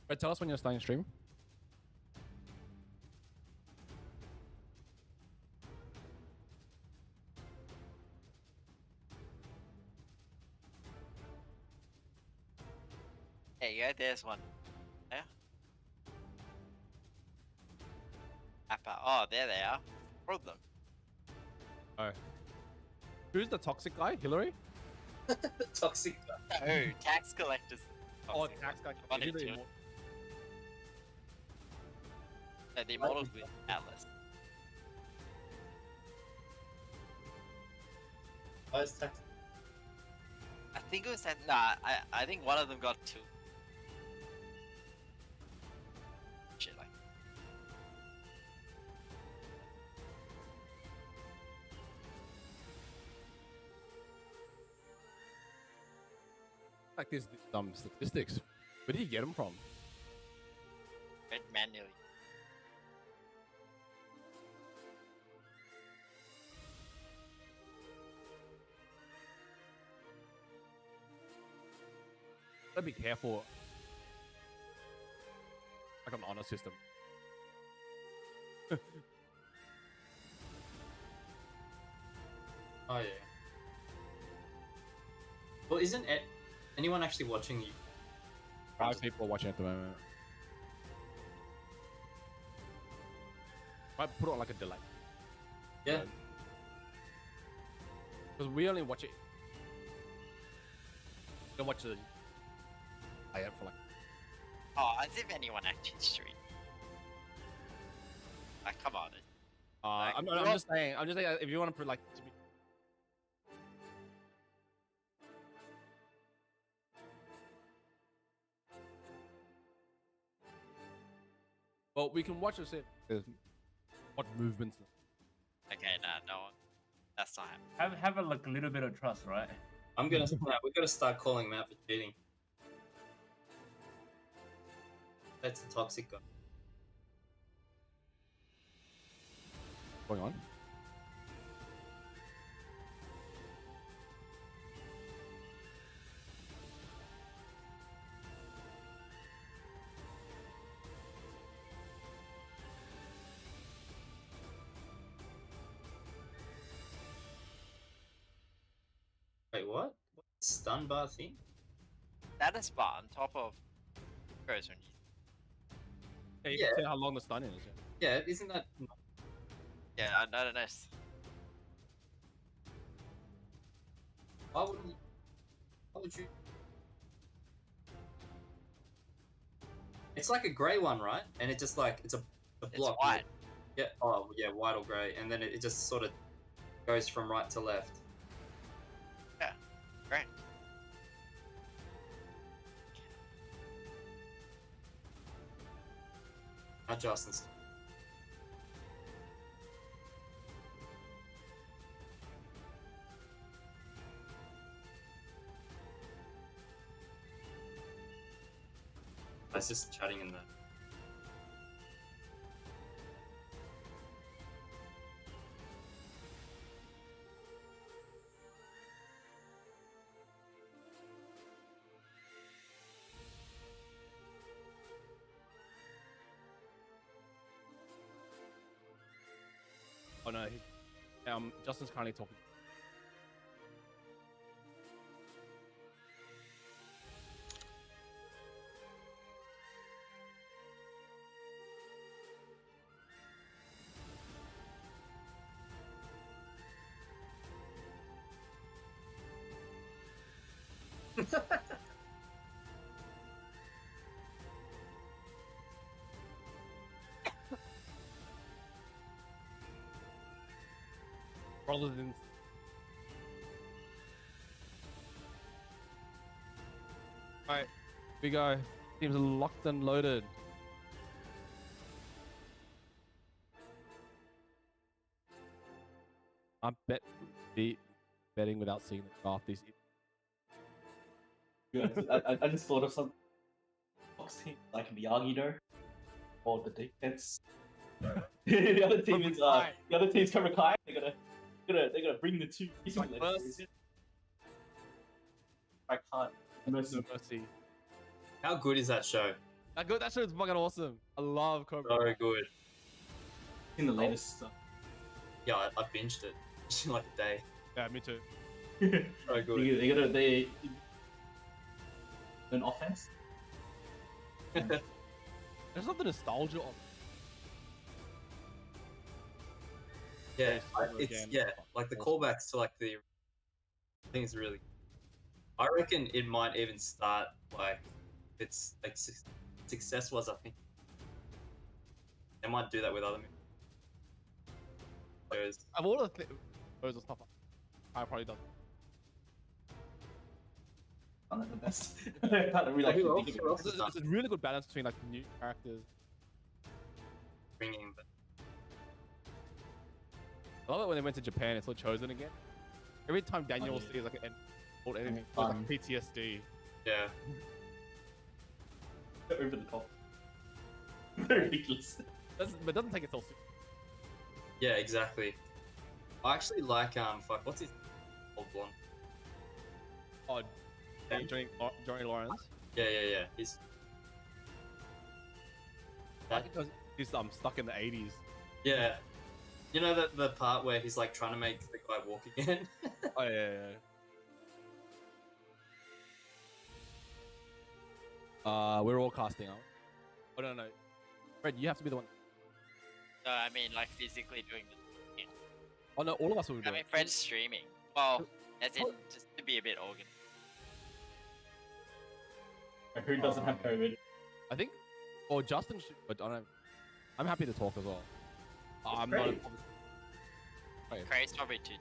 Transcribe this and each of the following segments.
But tell us when you're starting stream. Hey, yeah, there's one. Yeah. Appa. Oh, there they are. Four of them. Oh. Who's the toxic guy? Hillary? Toxic. Oh, tax collectors. Oh, Toxic. tax guy. One and Hillary two. more- No, the immortals with Atlas. Oh, it's tax. I think it was that. Nah, I think one of them got two. Shit, like. Like these statistics. Where did you get them from? Read manually. Gotta be careful. Like an honor system. Oh yeah. Well, isn't it anyone actually watching you? 5 people are watching at the moment. Might put it on like a delay. Yeah. Because we only watch it. We don't watch the layout for like. Oh, as if anyone actually streamed. Like, come on. Like, I'm we're just saying. I'm just saying. If you want to put like. To be... Well, we can watch it. What movements? Okay, nah, no one. That's not happening. Have a like a little bit of trust, right? I'm gonna. We gotta start calling him out for cheating. That's the toxic guy. Going on. Wait, what? What stun bar thing? That is bar on top of goes when you. Yeah, you Yeah. can see how long the stun is. Yeah, isn't that? Yeah, I don't know. Why wouldn't you? Why would you? It's like a grey one, right? And it just like it's a It's block. white. Yeah. Oh, yeah, white or grey, and then it just sort of goes from right to left. Yeah, great. Not Justin's. That's just chatting in there. Oh no, Justin's currently talking. Rather than. Alright, we go. Teams are locked and loaded. I bet betting without seeing the graph. These I just thought of some boxing like Miyagi-Do or the dickheads. the other team is the other team's Cobra Kai. They're gonna bring the two. Like first- I can't. Mercy. How good is that show? That shit is fucking awesome. I love Cobra. So Kai. good. In the latest stuff. Yeah, I binged it in like a day. Yeah, me too. So good. They an offense. There's not the nostalgia of Yeah, Very similar it's again. yeah, like the Awesome. callbacks to like the I think it's really. I reckon it might even start like it's like success was. I think they might do that with other movies. of all the those stuff. I probably does. Not like the best. I can't really Who actually else? think Who of else it. has done It's a really good balance between like new characters. bringing? But I love it when they went to Japan. It's all Chosen again. Every time Daniel yeah. sees like an old enemy, it's Fun. like PTSD. yeah, Over the top. Very ridiculous. But it doesn't take itself seriously. yeah, exactly. I actually like fuck, what's his old blonde? Oh, Yeah. Johnny Lawrence. Yeah. He's I think he's stuck in the 80s. yeah. You know that the part where he's like trying to make the guy walk again. Oh yeah. We're all casting out. Oh no. Fred, you have to be the one. No, I mean like physically doing the. Oh no, all of us will do I mean, it. Fred's streaming. Well, as in just to be a bit organized. Who doesn't have COVID? I think, or Justin should, but I don't know. I'm happy to talk as well. I'm great. not. Wait, Craig's probably too.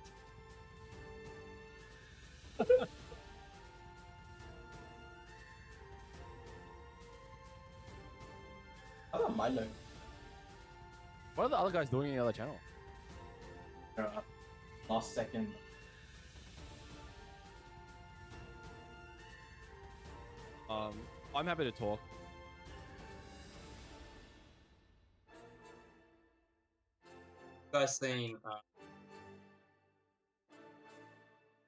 I don't mind though. what are the other guys doing in the other channel? Last second. I'm happy to talk. You guys seen?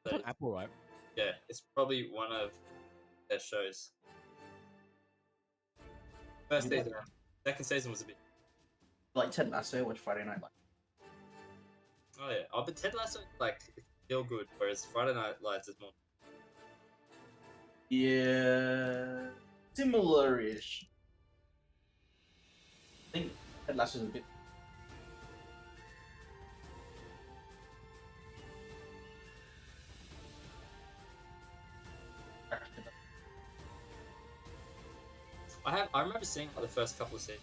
It's on Apple, right? Yeah, it's probably one of their shows. First Yeah. season, second season was a bit. Like Ted Lasso, watch Friday Night Lights. Oh yeah, oh, but Ted Lasso like it's still good, whereas Friday Night Lights is more. Yeah, similar-ish. I think Ted Lasso's a bit. I remember seeing like, the first couple of seasons.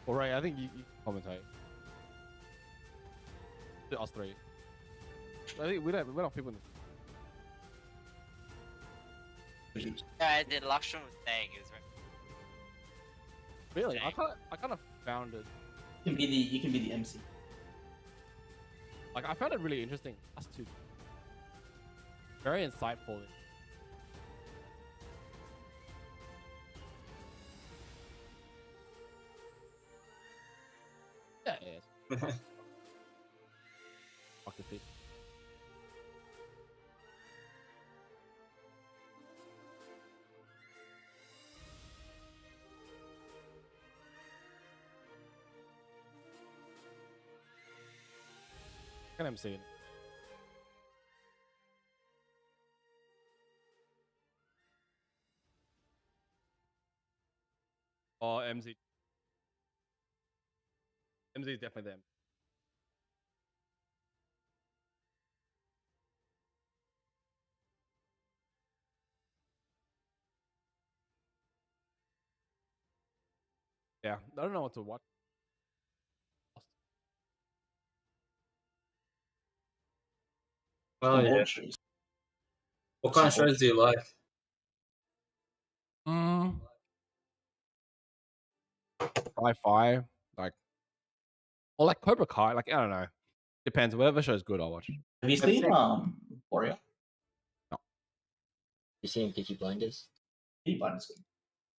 All right, I think you commentate. Us three. I think we don't have people in this. Yeah, as in Lakshamn was saying is right. Really? Dang. I kind of found it. You can be the MC. Like I found it really interesting. Us two. Very insightful. Yeah, yes. Fuck the feet. Can MC it? Oh, MZ. MZ is definitely them. Yeah, I don't know what to watch. Oh yeah. Award shows. What kind of Simple. shows do you like? Sci-fi, like, or like Cobra Kai. Like, I don't know. Depends. Whatever show's good, I'll watch. Have you I've seen seen- Warrior? You seen Peaky Blinders? Peaky Blinders.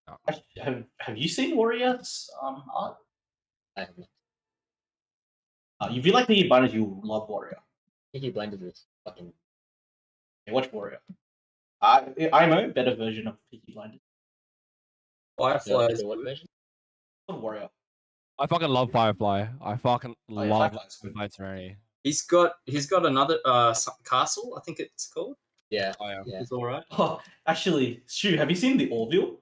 No. Have you seen Warriors? Art? I haven't. If you like Peaky Blinders, you love Warrior. Peaky Blinders is fucking. Okay, watch Warrior. I'm a better version of Peaky Blinders. Firefly is what good. version? Warrior. I fucking love Firefly. I fucking Oh, yeah, love Firefly's good. Firefly Serenity. He's got another castle. I think it's called. Yeah. Oh yeah. Yeah. It's all right. Oh, actually, Stu, have you seen the Orville?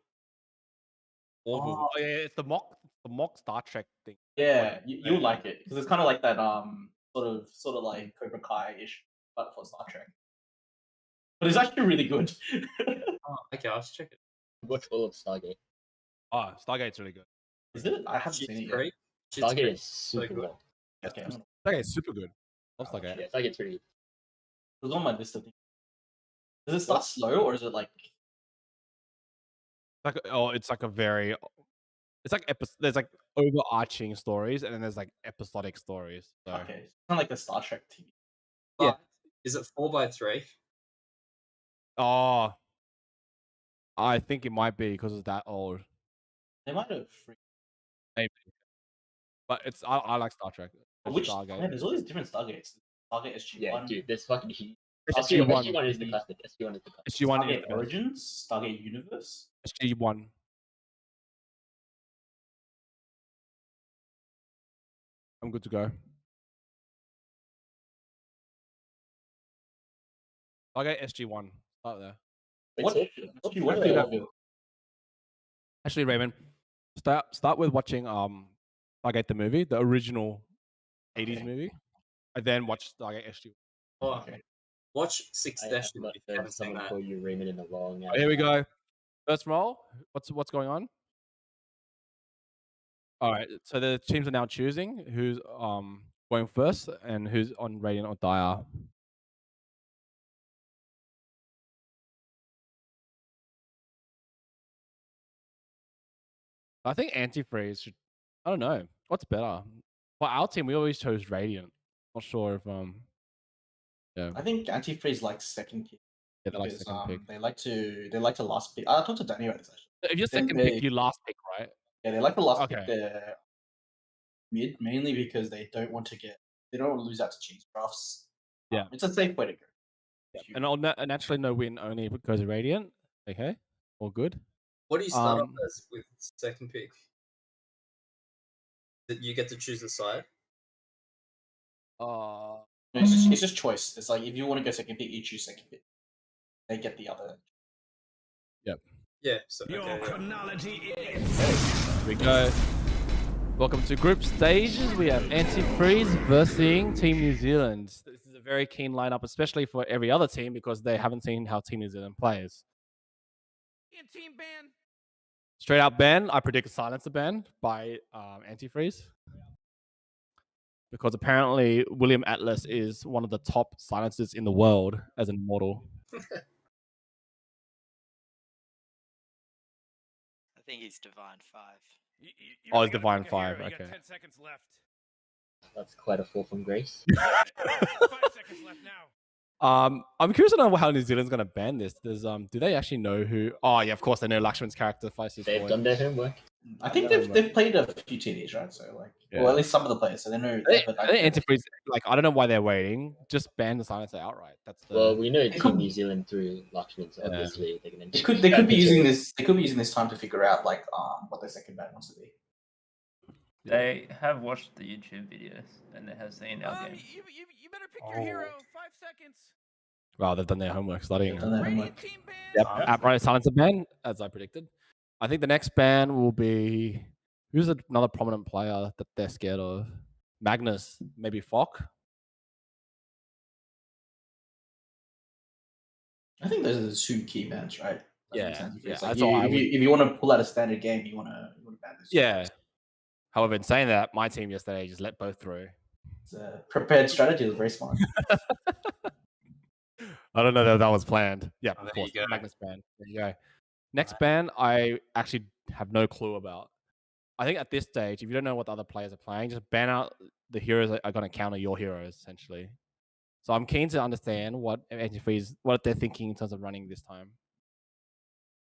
Orville. Oh. Oh yeah, it's the mock Star Trek thing. Yeah, you'll like it because it's kind of like that sort of like Cobra Kai-ish, but for Star Trek. But it's actually really good. Oh, okay, I'll just check it. Watch all of Stargate. Oh, Stargate's really good. Is it? I haven't Shit's seen it yet. great. Shit's Stargate great. is super good. good. Okay, Stargate's super good. Love Stargate. Yeah, Stargate's pretty good. it was on my list of things. Does it start slow or is it like? Like, it's like a very, it's like there's like overarching stories and then there's like episodic stories. So Okay, it's kind of like the Star Trek TV. Yeah. But is it 4x3? oh, I think it might be because it's that old. They might have. Maybe, but it's I like Star Trek. Which Stargate? man, there's all these different Stargates. Stargate SG1. Yeah, dude, this fucking huge. SG1. SG1 is the classic. SG1 is the classic. SG1 is Stargate the best. Origins, Stargate Universe. SG1. I'm good to go. Stargate SG1. Start there. Wait, What? so- Stu, what actually the that- Orville? Actually, Raymond, start with watching Stargate the movie, the original 80s Okay. movie, and then watch Stargate SG1. Oh, Okay. watch Six I have Session not if you heard haven't seen someone that. call you Raymond in a long. Here we go. First roll. What's going on? All right. So the teams are now choosing who's going first and who's on Radiant or Dire. I think Antifreeze should. I don't know. What's better? For our team, we always chose Radiant. Not sure if yeah. I think Antifreeze likes second pick. Yeah, they like because, second pick. They like to last pick. I talked to Danny about this actually. If you're then second they- pick, you last pick, right? Yeah, they like the last Okay. pick their mid mainly because they don't want to lose out to cheese drafts. Yeah. It's a safe way to go. And I'll naturally no win only because of Radiant. Okay, all good. What do you start off Um, as with second pick? That you get to choose the side. It's just choice. It's like if you want to go second pick, you choose second pick. They get the other. Yeah. So okay, yeah. Here we go. Welcome to group stages. We have Antifreeze versus Team New Zealand. This is a very keen lineup, especially for every other team because they haven't seen how Team New Zealand plays. Team ban. Straight out ban. I predict a silencer ban by Antifreeze. Because apparently WilliamAtlas is one of the top silencers in the world as an immortal. I think he's Divine 5. Oh, it's Divine 5, You okay. got 10 seconds left. That's quite a fall from grace. 5 seconds left now. I'm curious to know how New Zealand's gonna ban this. There's do they actually know who? Oh yeah, of course they know Lakshman's character. They've done their homework. I think Yeah, they've played a few TDs, right? So like, Yeah. well, at least some of the players, so they know. I think Antifreeze, like, I don't know why they're waiting. Just ban the silencer outright. That's the. Well, we know It Team could- New Zealand through Lakshman, so Yeah. obviously they're gonna. They could be using this. They could be using this time to figure out like what their second ban wants to be. They have watched the YouTube videos and they have seen our game. You better pick your hero. 5 seconds. Wow, they've done their homework studying. Done their Radiant homework. team ban. Yep, outright silencer ban, as I predicted. I think the next ban will be who's another prominent player that they're scared of? Magnus, maybe Fock. I think those are the two key bans, right? That Yeah, makes sense. If yeah, it's like that's you, all I if, you, if you want to pull out a standard game, you want to ban those. two Yeah. players. However, in saying that, my team yesterday just let both through. It's a prepared strategy. It was very smart. I don't know that that was planned. Yeah, Oh, of there course. you go. Magnus ban. There you go. Next Right. ban, I actually have no clue about. I think at this stage, if you don't know what the other players are playing, just ban out the heroes that are going to counter your heroes, essentially. So I'm keen to understand what Antifreeze, what they're thinking in terms of running this time.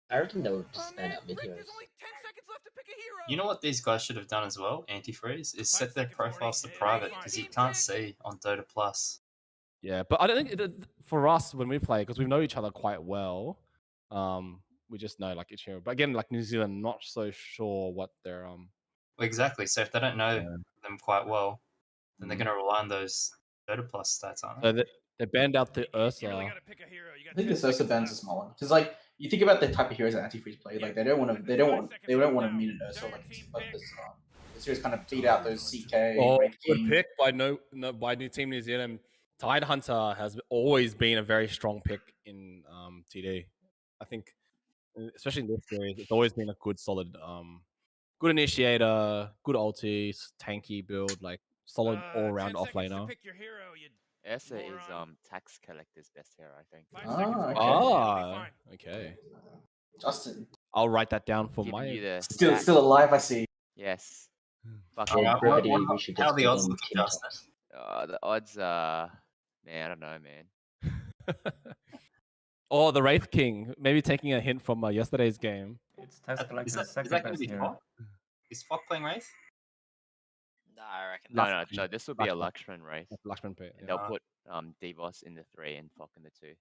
I reckon they would Oh just man, ban out mid Rick, heroes. there's only 10 seconds left to pick a hero. You know what these guys should have done as well, Antifreeze, is 5 set their seconds, Morty. profiles to Hey, private fine. because you Team can't pick. see on Dota Plus. Yeah, but I don't think for us when we play, because we know each other quite well, we just know like each hero. But again, like New Zealand, not so sure what their Well, exactly. So if they don't know Yeah. them quite well, then they're Mhm. going to rely on those Dota Plus stats, aren't they? So they banned out the You really Ursa. gotta pick a hero. You got I think 10 this Ursa seconds ban's a left. small one because like you think about the type of heroes that Antifreeze play, like they don't want to, they don't want to mean an Ursa like this hero's kind of beat out those CK, Oh, Wraith good King. pick by by New Team New Zealand. Tide Hunter has always been a very strong pick in TD. I think, especially in this series, it's always been a good, solid, good initiator, good ulti, tanky build, like solid all 10 round seconds to offlaner. pick your hero. You Ursa is moron. tax collector's best hero, I think. 5 seconds left. Okay. It'll be Ah, fine. okay. Justin, I'll write that down for Giving my. you the still stat. alive, I see. Yes. Yeah, Fucking. Brevity, we should how just are the give odds them looking, team Justin? tops. The odds are, man, I don't know, man. Or the Wraith King, maybe taking a hint from yesterday's game. It's tax Is collector's that second going to best be hero. Fock? Is Fock playing Wraith? No, I reckon. No, that's no, this will be a Lakshamn. Lakshamn race. Lakshamn pick. And Yeah. they'll put Deevos in the 3 and Fock in the 2.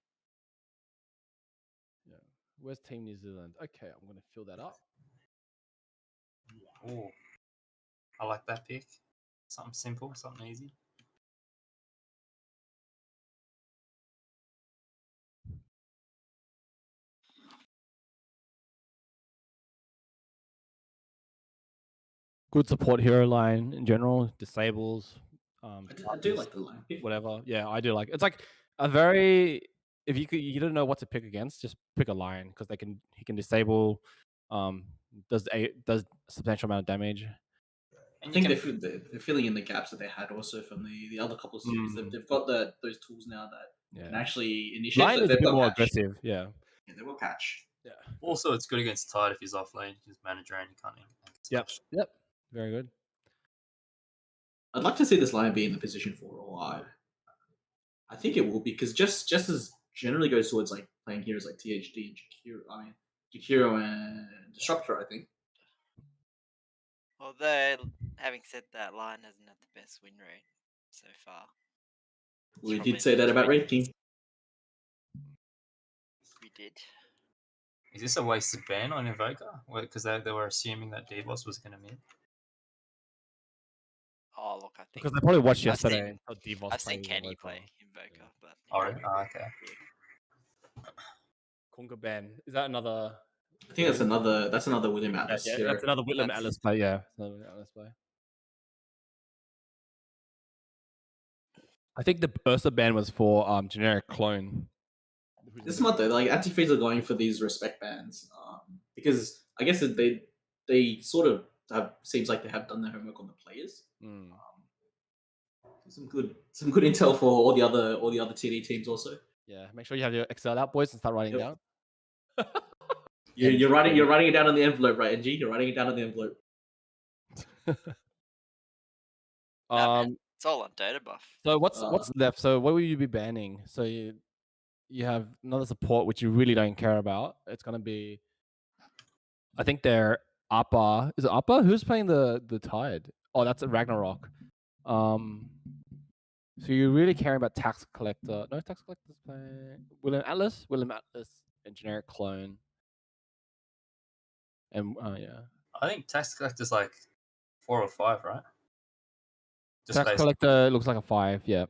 Yeah. Where's Team New Zealand? Okay, I'm going to fill that up. Oh, I like that pick. Something simple, something easy. Good support hero line in general. Disables. I do like the line pick. Whatever. Yeah, I do like. It's like a very. If you don't know what to pick against, just pick a line because he can disable. Does a substantial amount of damage. I think they're filling in the gaps that they had also from the other couple of series. They've got those tools now that can actually initiate. Line is a bit more aggressive. Yeah. Yeah, they will catch. Yeah. Also, it's good against Tide if he's off lane. Just manage drain and cunning. Yep. Yep. Very good. I'd like to see this line be in the position for a while. I think it will be because just as generally goes towards like playing heroes like THD and Jakiro and Disruptor, I think. Although, having said that, Lion hasn't had the best win rate so far. We did say that about Wraith King. We did. Is this a wasted ban on Invoker? Because they were assuming that Deevos was going to mid. Oh, look, I think. Because they probably watched I've yesterday. I've seen Kenny play Invoker, but. Oh, really? Okay. Kunga ban. Is that another? I think that's another WilliamAtlas. Yeah, that's another WilliamAtlas play. Yeah, another WilliamAtlas play. I think the Ursa ban was for GenericClone. This month though, like Antifreeze are going for these respect bans because I guess they sort of seems like they have done their homework on the players. Some good intel for all the other TD teams also. Yeah, make sure you have your Excel out, boys, and start writing down. You're writing it down on the envelope, right, NG? You're writing it down on the envelope. It's all on Dota Buff. So what's left? So what will you be banning? So you have another support which you really don't care about. It's gonna be, I think they're Appa. Is it Appa? Who's playing the Tide? Oh, that's a Ragnarok. So you're really caring about Tax Collector. No, Tax Collector's playing WilliamAtlas, and GenericClone. And yeah. I think Tax Collector's like 4 or 5, right? Tax Collector looks like a 5, yeah.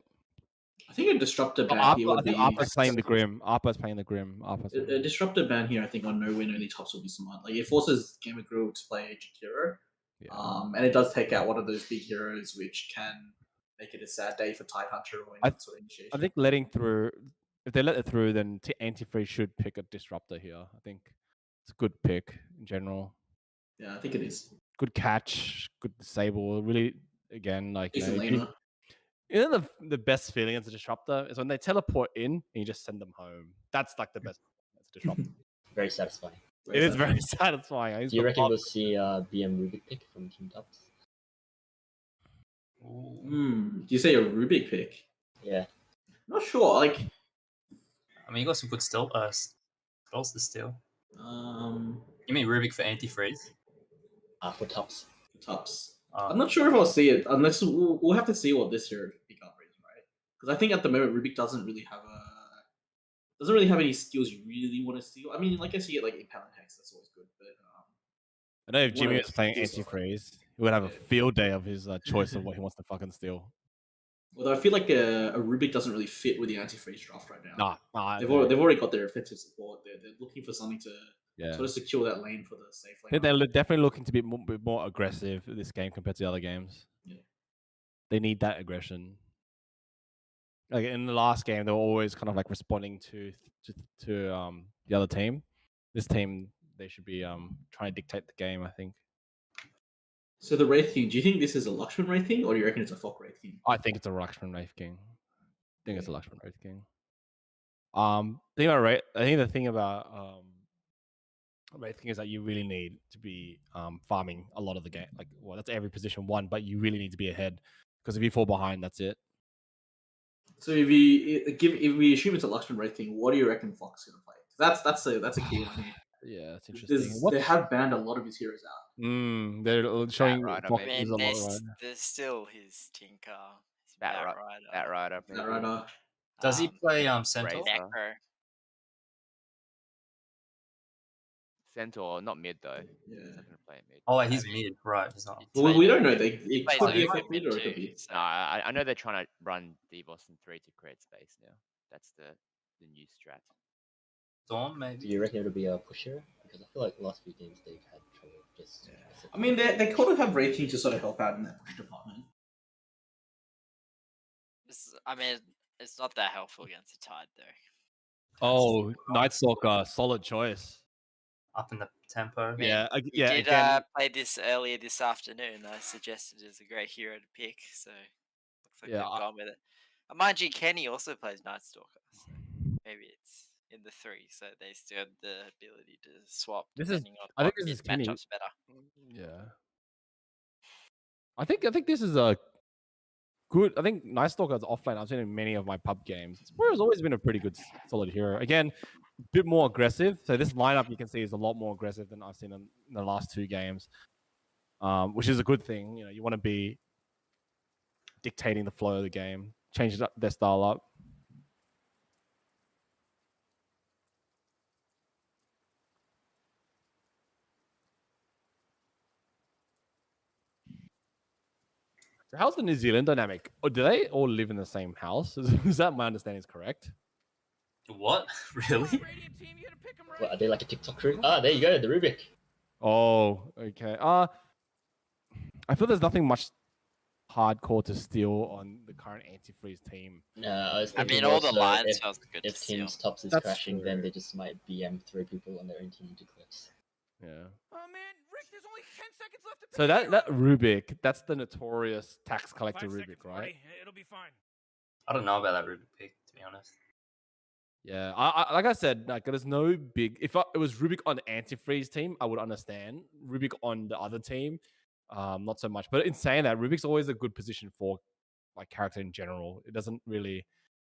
I think a Disruptor ban Appa, here would I think be... Appa's playing the Grim. Appa's playing the Grim. A Disruptor ban here, I think, on no win only tops will be smart. Like, it forces Gamer Group to play Jakiro. Yeah. And it does take out one of those big heroes, which can make it a sad day for Tide Hunter or any sort of initiation. I think letting through... If they let it through, then Antifreeze should pick a Disruptor here. I think it's a good pick in general. Yeah, I think it is. Good catch, good disable. Really, again, like... You know the best feeling as a disruptor is when they teleport in and you just send them home. That's like the best as a disruptor. Very satisfying. It is very satisfying. I used Do you to reckon love we'll see BM Rubik pick from Team Tops? Do you say a Rubik pick? Yeah. Not sure. Like, I mean, you got some good spells to steal. um, You mean Rubik for Antifreeze? For Tops. Tops. Uh, I'm not sure if I'll see it unless we'll have to see what this year pickup is, right? Because I think at the moment Rubik doesn't really have any skills you really want to steal. I mean, like I guess you get like Impel and Hex, that's always good, but I know if Wanna Jimmy was playing do stuff. Antifreeze, he would have a Yeah. field day of his choice of what he wants to fucking steal. although I feel like a Rubik doesn't really fit with the anti-freeze draft right now. Nah, They've already got their offensive support. They're looking for something to yeah. sort of secure that lane for the safe I lane. think they're definitely looking to be bit more aggressive this game compared to the other games. Yeah. They need that aggression. Like in the last game, they were always kind of like responding to the other team. This team, they should be trying to dictate the game, I think. So the Wraith King, do you think this is a Lakshamn Wraith King, or do you reckon it's a Fok Wraith King? I think it's a Rakshamn Wraith King. I think it's a Lakshamn Wraith King. I think the thing about Wraith King is that you really need to be farming a lot of the game. Like, well, that's every position one, but you really need to be ahead because if you fall behind, that's it. So if we assume it's a Lakshamn Wraith King, what do you reckon Fok's gonna play? That's a key one here. Yeah, that's interesting. They have banned a lot of his heroes out. They're showing Rider, Fox maybe. is a lot right. There's still his Tinker, his Bat Bat Rider. Rider, That right, does he play Centaur? Razor. Necro. Centaur, not mid though. Yeah. He's not gonna play mid. Oh, wait, he's mid, right? He's not. Well, we don't know. It plays could be a over Fok mid or it could be. so- No, I know they're trying to run Deevos and 3 to create space now. That's the new strat. Storm, Do maybe? you reckon it'll be a pusher? Because I feel like the last few games they've had trouble just. I mean, they kind of have Wraith King to sort of help out in that push department. I mean, it's not that helpful against the Tide though. Oh, Night Stalker, solid choice. Up in the tempo. Yeah, We yeah. did Again, play this earlier this afternoon. I suggested it's a great hero to pick, so looks like Yeah, they've gone with it. Mind you, Kenny also plays Night Stalker, so maybe it's in the 3, so they still have the ability to swap. This is- depending on I think what this is mid Kenny. matchups better. yeah. I think this is a good. I think Night Stalker's offlane. I've seen in many of my pub games. Spur's always been a pretty good, solid hero. Again, a bit more aggressive. So this lineup you can see is a lot more aggressive than I've seen in the last 2 games, which is a good thing. You know, you want to be dictating the flow of the game, change their style up. So how's the New Zealand dynamic? Or do they all live in the same house? Is that my understanding is correct? What? Really? Radiant team, you gotta pick 'em What, right. are they like a TikTok crew? Ah, there you go, the Rubik. Oh, okay. I feel there's nothing much hardcore to steal on the current Antifreeze team. No, I was I thinking mean, all the also lines if, sounds good to if steal. Team's Tops is That's crashing, then true. they just might BM 3 people on their own team into cliffs. Yeah. Oh man, Rick, there's only 10 seconds left to pick So a that hero. Rubik, that's the notorious tax collector 5 Rubik, seconds, right? buddy. It'll be fine. I don't know about that Rubik pick, to be honest. Yeah. I like I said, like there's no big. If it was Rubik on Antifreeze team, I would understand. Rubik on the other team, not so much. But in saying that, Rubik's always a good position for like character in general. It doesn't really,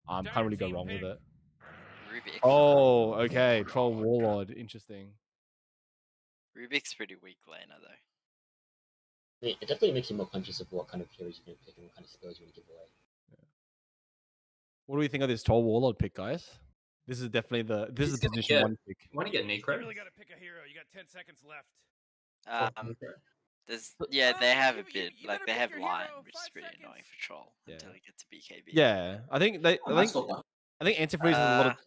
can't really go wrong with it. Rubik. Oh, okay. Troll Warlord, interesting. Rubik's pretty weak laner though. It definitely makes you more conscious of what kind of heroes you're going to pick and what kind of spells you want to give away. What do we think of this Troll Warlord pick, guys? This is definitely this He's is the gonna position get- 1 pick. You want to get You Necro? really gotta pick a hero. You got 10 seconds left. There's they have a you- bit you like better they pick have your line, hero, which is 5 pretty seconds. annoying for Troll Yeah. until he gets to BKB. Yeah, I think they. I think Antifreeze has a lot of.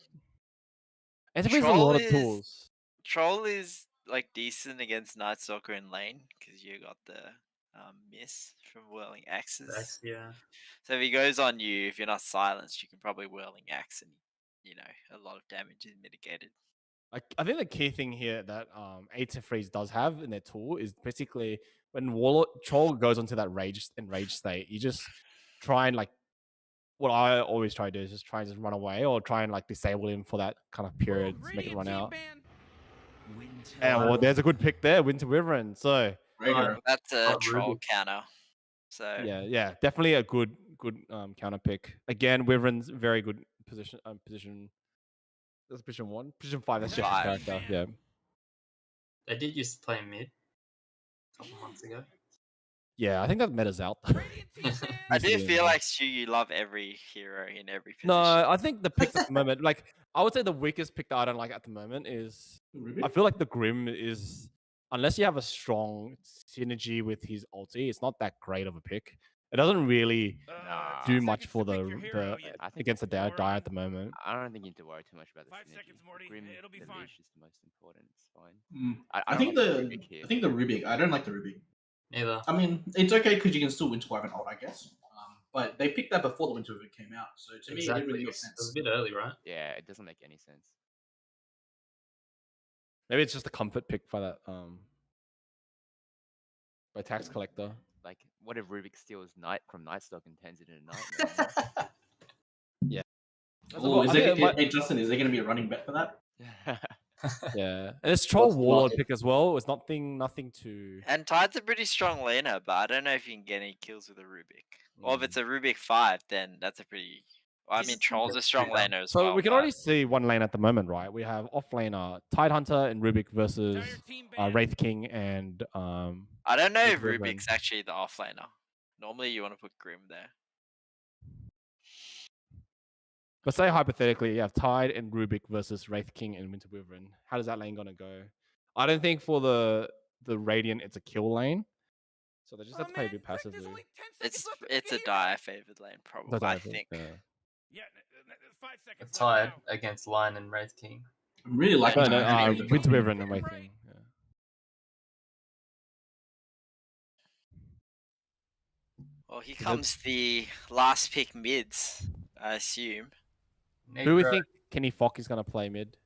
Antifreeze has a lot of Troll is- tools. Troll is like decent against Night Stalker in lane because you got the miss from whirling axes. That's, yeah. So if he goes on you, if you're not silenced, you can probably whirling axe and a lot of damage is mitigated. I think the key thing here that Antifreeze does have in their tool is basically when Warlord Troll goes onto that rage state, you just try and like what I always try to do is just try and just run away or try and like disable him for that kind of period to make it run out. And well, there's a good pick there, Winter Wyvern. So Great hero. That's a Not troll Rubik. counter. So yeah, definitely a good counter pick. Again, Wyvern's very good position. That's position 1, position 5. That's Jess's Five. character. Yeah. They did used to play mid a couple months ago. Yeah, I think that meta's out. I do Recently, feel yeah. like Stu, you love every hero in every position. No, I think the picks at the moment, like I would say the weakest pick that I don't like at the moment is I feel like the Grim is, unless you have a strong synergy with his ulti, it's not that great of a pick. It doesn't really Nah. do much for the I think against the Dire at the moment. I don't think you need to worry too much about the 5 synergy. seconds, Morty. Grim, It'll be the fine. leash is the most important. It's fine. I think don't the like Rubik here. I think the Rubik. I don't like the Rubik. Neither. I mean, it's okay because you can still Winter Wyvern ult, I guess. But they picked that before the Winter Wyvern came out, so to me, it didn't really make It was sense. a bit early, right? Yeah, it doesn't make any sense. Maybe it's just a comfort pick by that by tax collector. Like, what if Rubik steals Night from Nightstock and turns it into Nightmare? Oh, I think it might- hey Justin, is there going to be a running bet for that? yeah, and it's troll What's the warlord logic? pick as well. It's nothing to. And Tide's a pretty strong laner, but I don't know if you can get any kills with a Rubik. Or if it's a Rubik 5, then that's a pretty. Well, I He's mean, a Troll's a strong shooter. laner as So well. we can but- already see one lane at the moment, right? We have off laner Tidehunter and Rubik versus Wraith King and I don't know if Winter Wyvern. Rubik's actually the off laner. Normally, you want to put Grim there. But say hypothetically, you have Tide and Rubik versus Wraith King and Winter Wyvern. How does that lane gonna go? I don't think for the Radiant it's a kill lane, so they just have to play a bit passively. It's a dire favored lane, probably. That's what I think, think. Yeah, 5 A seconds. Tide against Lion and Wraith King. I'm really liking No, that. Winter Wyvern and Wraith King. Yeah. Well, here comes the last pick mids, I assume. Who do we think Kenny Fock is gonna play mid?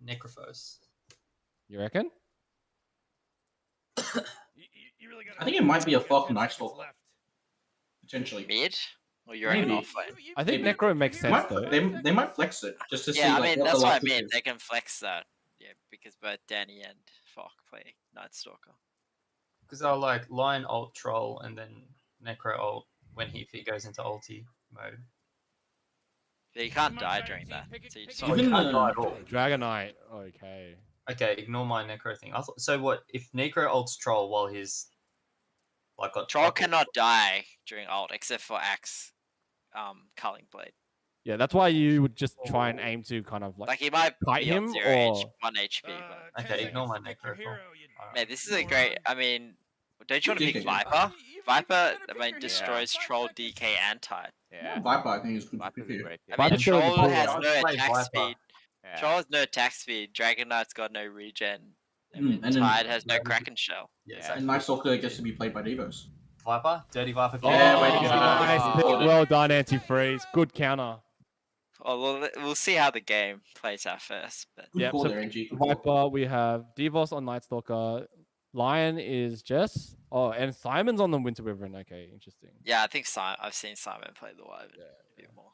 Necrophos. You reckon? I think it might be a Falk Night Stalker. Potentially. Mid? Or you're an Maybe. off lane? I think Maybe. Necro makes sense though. They might flex it just to see. Yeah, I like, mean, what that's the what I last pick mean. is. They can flex that. Yeah, because both Danny and Fock play Night Stalker. Because I like Lion ult Troll and then Necro ult when if he goes into ulti mode. Yeah, you can't die during that. So you just Oh, you Even can't the- die at all. Dragonite. Okay. Okay, ignore my Necro thing. So what if Necro ults Troll while he's like got Troll cannot die during ult except for Axe, Culling Blade. Yeah, that's why you would just try and aim to kind of Like he might kite be on him 0 or 1 HP. But... Okay, ignore my Necro. Man, this is a great. I mean, don't you want to pick DK. Viper? Viper, I mean, destroys Troll, DK, and Tide. Yeah. Viper, I think is good. Viper's a great pick. I mean, Viper's still in the Troll pool. has I'll no play attack Viper. speed. Yeah. Troll has no attack speed. Dragonite's got no regen. And then- Tide has no Kraken Shell. Yeah, Yeah. exactly. And Night Stalker gets to be played by Deevos. Viper, dirty Viper. Yeah, way to go. nice pick. Oh. Well done, Antifreeze. Good counter. Oh, we'll see how the game plays out first. But Good Yep, call so there, NG. Good call. Viper, we have Deevos on Night Stalker. Lion is Jess. Oh, and Simon's on the Winter Wyvern. Okay, interesting. yeah, I think I've seen Simon play the Wyvern a bit more.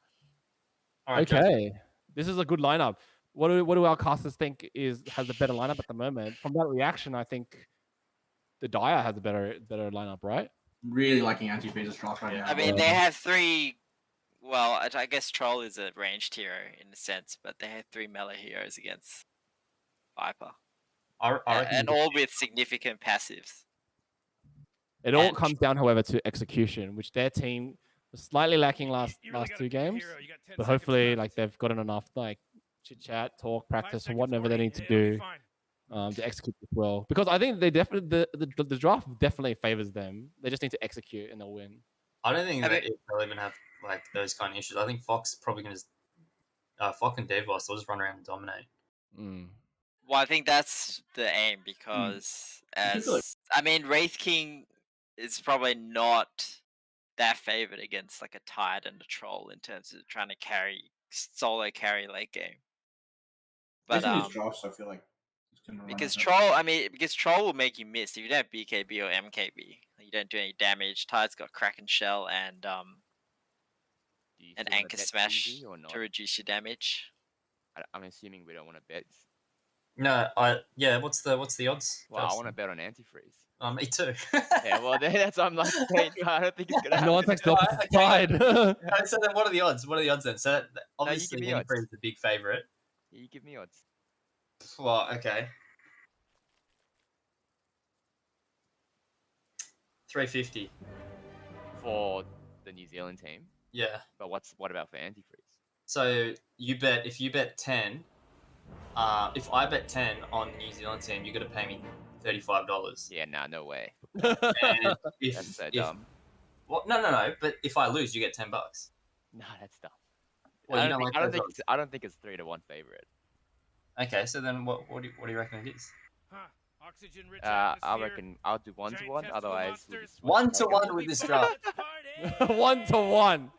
All right, Jeff. Okay, this is a good lineup. What do our casters think has a better lineup at the moment? From that reaction, I think the Dire has a better lineup, right? Really liking Antifreeze's draft right now. I mean, they have three. Well, I guess Troll is a ranged hero in a sense, but they have three melee heroes against Viper, I reckon and all with significant passives. It all And- comes down, however, to execution, which their team was slightly lacking last two games. But hopefully, like they've gotten enough like chit chat, talk, practice, or whatever they need to do to execute this well. Because I think they definitely the draft definitely favors them. They just need to execute and they'll win. I don't think I that mean- they'll even have like those kind of issues. I think Fox probably gonna just Fox and Deevos will just run around and dominate. Mm. Well, I think that's the aim because I feel like- I mean, Wraith King is probably not that favored against like a Tide and a Troll in terms of trying to solo carry late game. But Based on his drafts, I feel like it's gonna run because out. Troll will make you miss if you don't have BKB or MKB. You don't do any damage. Tide's got Kraken Shell and Do you an still wanna anchor bet smash easy or not? to reduce your damage. I'm assuming we don't want to bet. No, yeah. What's the odds? Well, I want to bet on Antifreeze. Me too. Yeah, well, that's I'm like saying. I don't think it's gonna No one happen. takes the opposite Okay, side. So then, what are the odds? What are the odds then? So obviously, me odds. Antifreeze is the big favorite. You give me odds. Well, okay. 350. For the New Zealand team. Yeah. But what about for Antifreeze? So if you bet 10, if I bet 10 on New Zealand team, you're gonna pay me $35. Yeah, nah, no way. And That's so dumb. Well, no. But if I lose, you get $10. Nah, that's dumb. Well, I you don't don't think, like I don't those think it's, I don't think it's 3-1 favorite. Okay, so then what do you reckon it is? Oxygen-rich I atmosphere, reckon I'll do 1-1. giant testicle Otherwise, we'll monsters. just 1-1 with this draft. 1-1.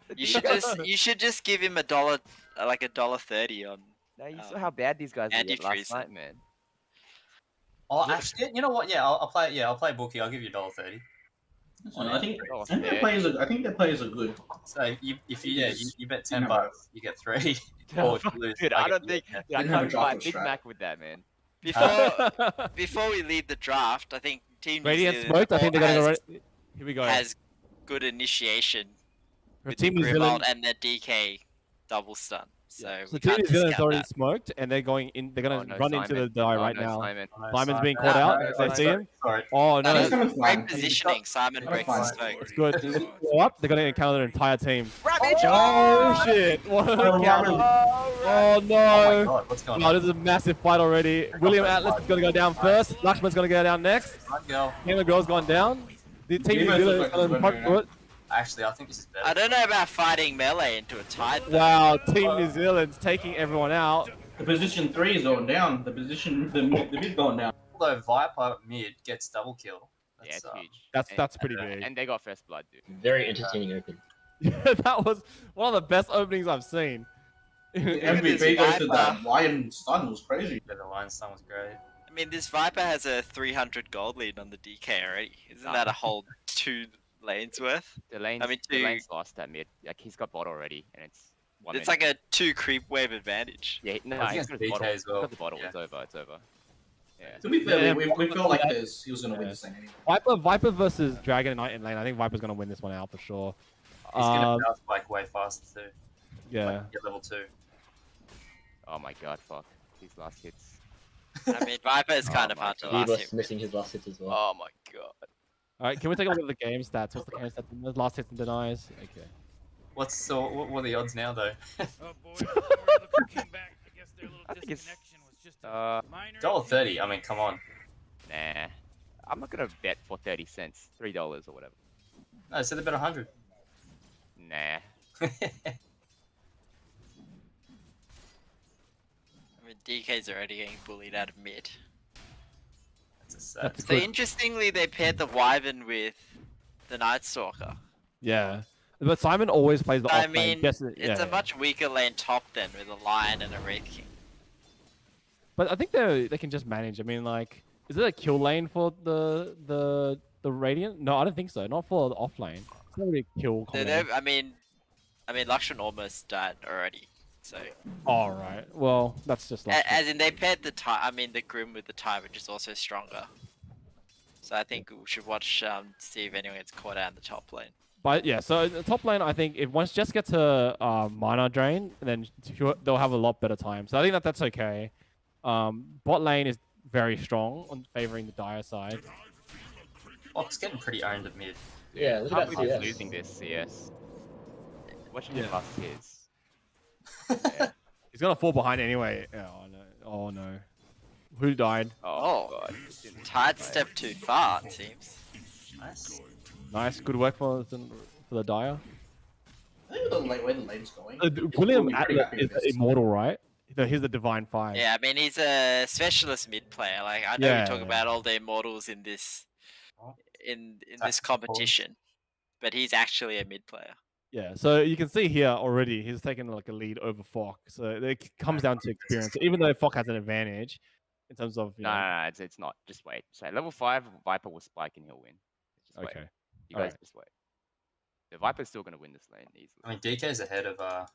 You should just give him $1, like $1.30 on. No, you saw how bad these guys were Antifreeze. last night, man. Oh, actually, you know what? Yeah, I'll play. Yeah, I'll play bookie. I'll give you $1.30. I think Oh, their players are good. So if you bet $10, you get 3. Oh, Or if you lose, dude, I don't think Didn't I have a can't draft buy on Big Strat. Mac with that, man. Before we leave the draft, I think Team New Radiant Zealand smoked. I think they're gonna go. has, Here we go. has good initiation For with Team the New Zealand, Grimald and their DK double stun. So so we Team can't New Zealand's discount already that. smoked, and they're going in. They're gonna Oh, no, run into the Simon. die Oh, right no, now. Simon. Simon's being No, caught out. no, They no, see him. Sorry. Oh No, no! Simon's great fine. positioning. Simon breaks the fine. smoke. It's good. If they go up, they're gonna encounter their entire team. Ravage! Oh shit! What a Oh, counter. Ramen. Oh Oh my no! god, what's going Oh, on? this is a massive fight already. WilliamAtlas is gonna go down first. Lakshamn's gonna go down next. Run, girl. Gamer Girl's gone down. The Team New Deevos Zealand looks is like gonna he's push going through it. Actually, I think this is better. I don't know about fighting melee into a tide. though. Wow, Team New Zealand's taking everyone out. The position 3 is going down. The mid going down. Although Viper mid gets double kill. Yeah, it's huge. That's pretty big. And they got first blood, dude. Very entertaining open. That was one of the best openings I've seen. The Look at this MVP goes to Viper. that lion stun was crazy. Yeah, the line stun was great. I mean, this Viper has a 300 gold lead on the DK already. Isn't that a whole 2 lanes worth? The lane's, I mean, the two- lane's lost that mid. Like he's got bot already, and it's 1 It's minute. like a 2 creep wave advantage. Yeah, no, I think he's it's got his DK bottle. as well. He's got the bottle. Yeah. It's over. It's over. Yeah. To be fair, Yeah, we felt like he was going to win this thing anyway. Viper versus Dragon Knight in lane. I think Viper's gonna win this one out for sure. He's gonna bounce spike way faster too. Yeah. Like, get level 2. Oh my god, fuck. These last hits. I mean, Viper is Oh kind of my hard to God. last Deevos hit. missing his last hits as well. Oh my god. All right, can we take a look at the game stats? What's the game stats? The last hits and denies. Okay. What are the odds now though? Oh boy, don't worry, look who came back. I guess their little I think it's, disconnection was just a minor $1.30. I mean, come on. Nah. I'm not gonna bet for 30 cents. $3 or whatever. No, I said they bet 100. Nah. I mean, DK's already getting bullied out of mid. That's a sad. That's So good. interestingly, they paired the Wyvern with the Night Stalker. Yeah. But Simon always plays the off I lane. mean, Yes, it's yeah, a much weaker lane top then with a Lion and a Wraith King. But I think they can just manage. I mean, like, is it a kill lane for the Radiant? No, I don't think so. Not for the off lane. It's not really a kill. I mean, Lakshamn almost died already. So, All right. Well, that's just like. as in they paired the Grim with the Tide, which is also stronger. So I think we should watch see if anyone gets caught out in the top lane. But yeah, so the top lane, I think if once Jess gets her mana drain, then they'll have a lot better time. So I think that's okay. Bot lane is very strong on favoring the Dire side. Fox getting pretty owned at mid. Yeah, look Can't at that believe CS. he's losing this CS. Watching Yeah. his last hits. He's gonna fall behind anyway. Oh no! Oh no! Who died? Oh, god. Tide stepped too far, it seems. Nice. Nice, good work for the Dire. I think where the lane's going. William It's pretty Atlas happy is with the this. immortal, right? He's the Divine Five. Yeah, I mean he's a specialist mid player. Like I know Yeah, we talk yeah. about all the immortals in this in this Tactical. competition, but he's actually a mid player. Yeah, so you can see here already he's taken like a lead over Fock. So it comes down to experience. Even though Fock has an advantage in terms of No, it's not. Just wait. So level 5, Viper will spike and he'll win. Just wait. okay. You guys Alright. just wait. The Viper's still gonna win this lane easily. I mean, DK's ahead of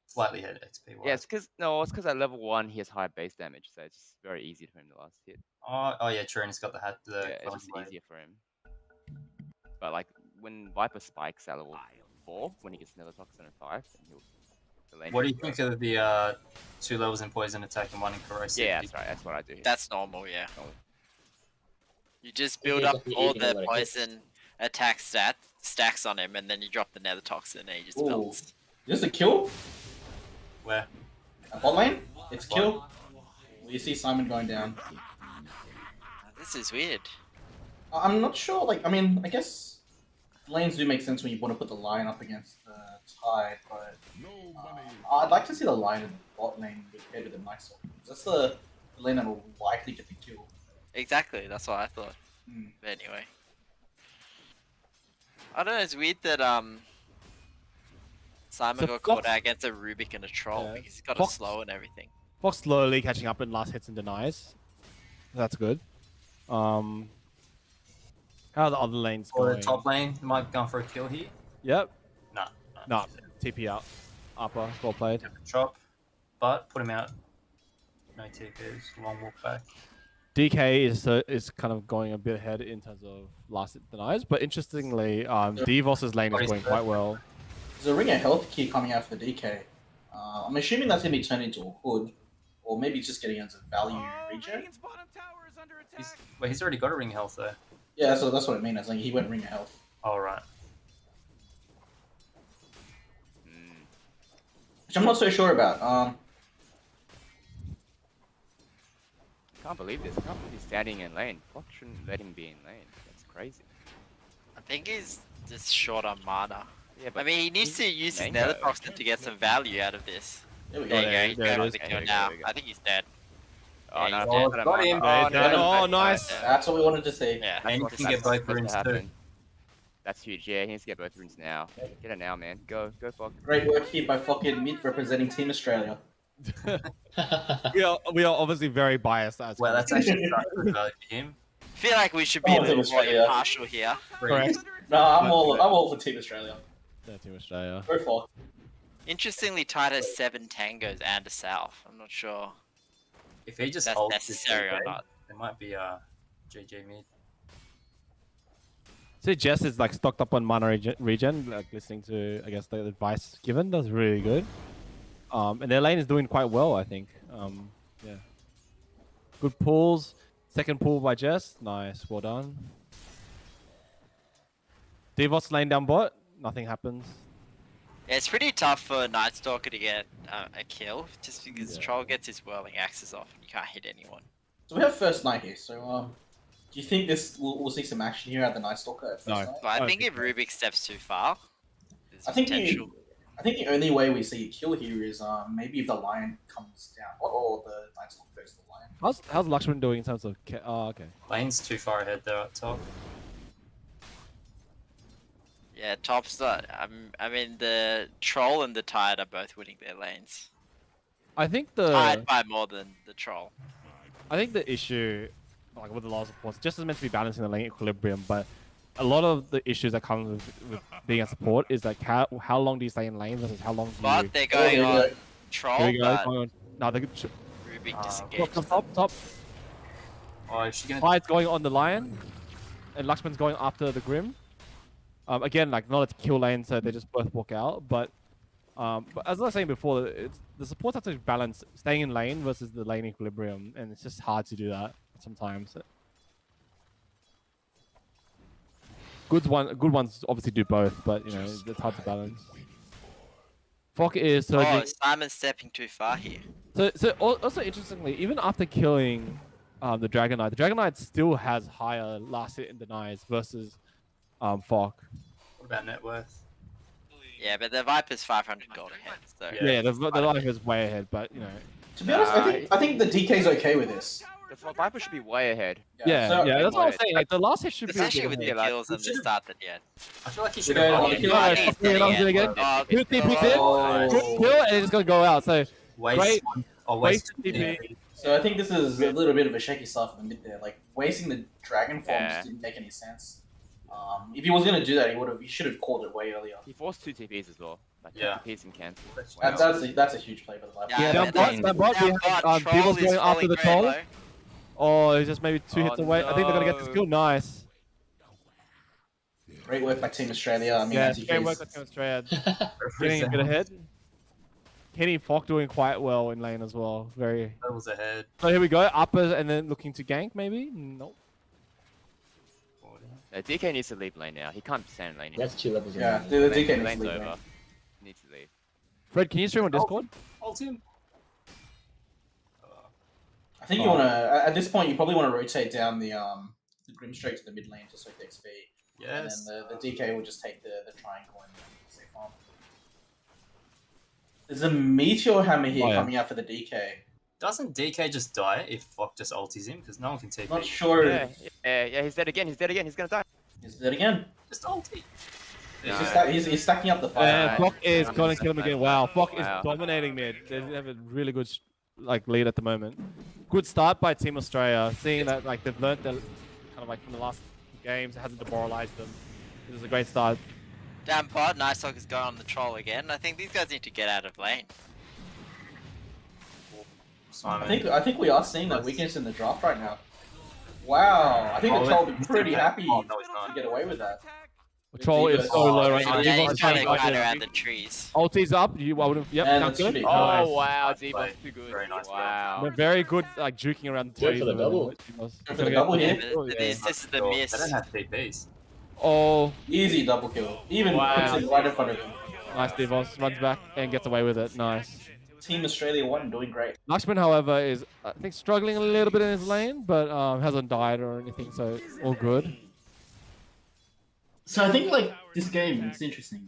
slightly ahead of XP. Yeah, it's because at level 1 he has high base damage, so it's very easy for him to last hit. Oh yeah, true. And he's got the hat. Yeah, it's just easier for him. But like when Viper spikes at level 4, when he gets another toxin at 5, then he'll. What do you think of the 2 levels in poison attack and 1 in corrosive? Yeah, that's right. That's what I do. Here. That's normal, yeah. Normal. You just build up all the poison attack stacks on him, and then you drop the nether toxin, and he just melts. Is this a kill? Where? Bot lane? It's a kill. You see Simon going down. This is weird. I'm not sure. Like, I mean, I guess lanes do make sense when you want to put the line up against the tide, but I'd like to see the line in the bot lane compared to the nice one. That's the lane that will likely get the kill. Exactly, that's what I thought. Hmm. But anyway. I don't know, it's weird that Simon So got caught Fox- out against a Rubik and a Troll Yeah. because he's got Fox- a slow and everything. Fox slowly catching up in last hits and denies. That's good. How are the other lanes Or going? the top lane might go for a kill here. Yep. Nah. No. TP out. Upper. Well played. Chop, but put him out. No TPs. Long walk back. DK is kind of going a bit ahead in terms of last hit denies, but interestingly, Deevos' lane is going quite well. There's a ring of health key coming out for DK. I'm assuming that's going to be turned into a hood, or maybe it's just getting into value regen. Radiant's bottom tower is under attack. He's already got a ring health though. Yeah, so that's what I mean. I was like, he went ring of health. All right. Which I'm not so sure about. Can't believe this. Can't believe he's standing in lane. Fox shouldn't let him be in lane. That's crazy. I think he's just short on mana. Yeah, I mean, he needs to use his Mango. nether toxin to get some value out of this. There we go. There you go, he's there it going on is. the There kill we go, now. there we go. I think he's dead. Oh, Yeah, no, he's got him. Oh, no, Oh, nice. That's what we wanted to see. Yeah. And you what's can get supposed both to runes too. happen. That's huge. Yeah, he needs to get both runes now. Get it now, man. Go, Fox. Great work here by fucking Mid representing Team Australia. we are obviously very biased as Well, that's actually such good value for him. I feel like we should be a Oh, little more Australia. impartial here. correct. No, I'm all for Team Australia. Yeah, Team Australia. Go for. Interestingly, Tide has 7 tangos and a south. I'm not sure If he just that's holds this necessary or DK, not. it might be GG mid. See, Jess is like stocked up on mana regen, like listening to, I guess, the advice given. That's really good. And their lane is doing quite well, I think. Yeah. Good pulls. Second pull by Jess. Nice. Well done. Deevos lane down bot. Nothing happens. Yeah, it's pretty tough for Night Stalker to get a kill, just because Yeah. Troll gets his whirling axes off and you can't hit anyone. So we have first night here. So do you think we'll see some action here at the Night Stalker at first No. night? But I don't think think if Rubik steps too far, there's I think potential. I think the only way we see a kill here is maybe if the lion comes down, or the Night Stalker goes to the lion. How's Lakshamn doing in terms of... Oh, okay. Lane's too far ahead there at top. Yeah, top's not. I mean, the Troll and the Tide are both winning their lanes. I think Tide by more than the Troll. I think the issue, like with the laws of course, just is meant to be balancing the lane equilibrium, but a lot of the issues that come with being a support is like how long do you stay in lane versus how long do you... But they're going Oh, on yeah. Here Troll, we go. but Going on. No, they're Rubik Ah, disengaged. top. Oh, is she gonna? Tide's going on the lion, and Lakshman's going after the Grim. Again, like not a kill lane, so they just both walk out. But as I was saying before, it's the supports have to balance staying in lane versus the lane equilibrium, and it's just hard to do that sometimes. Good ones obviously do both, but you know it's hard to balance. Fok is surging. Oh, Simon's stepping too far here. So also interestingly, even after killing the Dragon Knight still has higher last hit and denies versus Fok. What about net worth? Yeah, but the Viper's 500 gold ahead, so... Yeah, the life is way ahead, but you know. To be honest, I think the DK's okay with this. The Viper should be way ahead. Yeah, so- that's what I'm saying. Like the last hit should be. Especially with the Yeah, like, kills and the start that he had. I feel like he We should go have on gone the in. kill. Oh, Yeah, he's yeah, dead that was it again. again. Oh, Two TPs Oh. in, quick kill, and it's gonna go out. So Waste. Great. Oh, waste waste. TP. So I think this is a little bit of a shaky start for the mid there. Like wasting the dragon form Yeah. just didn't make any sense. If he was gonna do that, he should have called it way earlier. He forced 2 TPs as well. Like Yeah. 2 TPs and cancel. That's a huge play for the Viper. Yeah, down but bot, that- down bot, down we have, bot, Deevos Troll is going after falling the very troll. low. Oh, he's just maybe 2 hits Oh, away. I think they're gonna get the no. skill. Nice. Great work by Team Australia. I mean, Yeah, Antifreeze. great work by Team Australia. Getting a bit ahead. Kenny Fock doing quite well in lane as well. Very. Levels ahead. So here we go. Appa and then looking to gank maybe. Nope. DK needs to leave lane now. He can't stand lane. That's 2 levels. Yeah, in the DK needs to Lane's leave, over. man. Needs to leave. Fred, can you stream on Discord? Ult him. I think you wanna at this point you probably want to rotate down the Grim straight to the mid lane to soak the XP. Yes. And then the DK will just take the triangle and stay farm. There's a meteor hammer here coming out for the DK. Doesn't DK just die if Fock just ulties him? Because no one can TP. Not sure. Yeah, he's dead again. He's dead again. He's gonna die. He's dead again. Just ulti. He's stacking up the fire. And Fock is I'm gonna just kill him like, again. Wow, Fock wow. is dominating mid. They have a really good lead at the moment. Good start by Team Australia. Seeing that they've learned kind of from the last games, it hasn't demoralized them. This is a great start. Down bot, Nice Lock is going on the troll again. I think these guys need to get out of lane. Simon. I think we are seeing that weakness in the draft right now. Wow, I think the troll will be pretty happy Oh, no, it's not. to get away with that. Troll is so low right now. Yeah, Deevos he's trying to trying hide to around the trees. ulti's up. Yep, And sounds that's good. pretty Oh nice. wow, Nice Deevos play. too good. Very nice play. Wow. They're very good, juking around the Good trees. for the double. Good for the double here. Oh, yeah. This is the They miss. don't have TPs. Oh, Easy double kill. Even Wow. puts it right in front of him. nice. Deevos runs back and gets away with it. Nice. Team Australia 1 doing great. Lakshamn, however, is I think struggling a little bit in his lane, but hasn't died or anything, so all good. So I think this game it's interesting.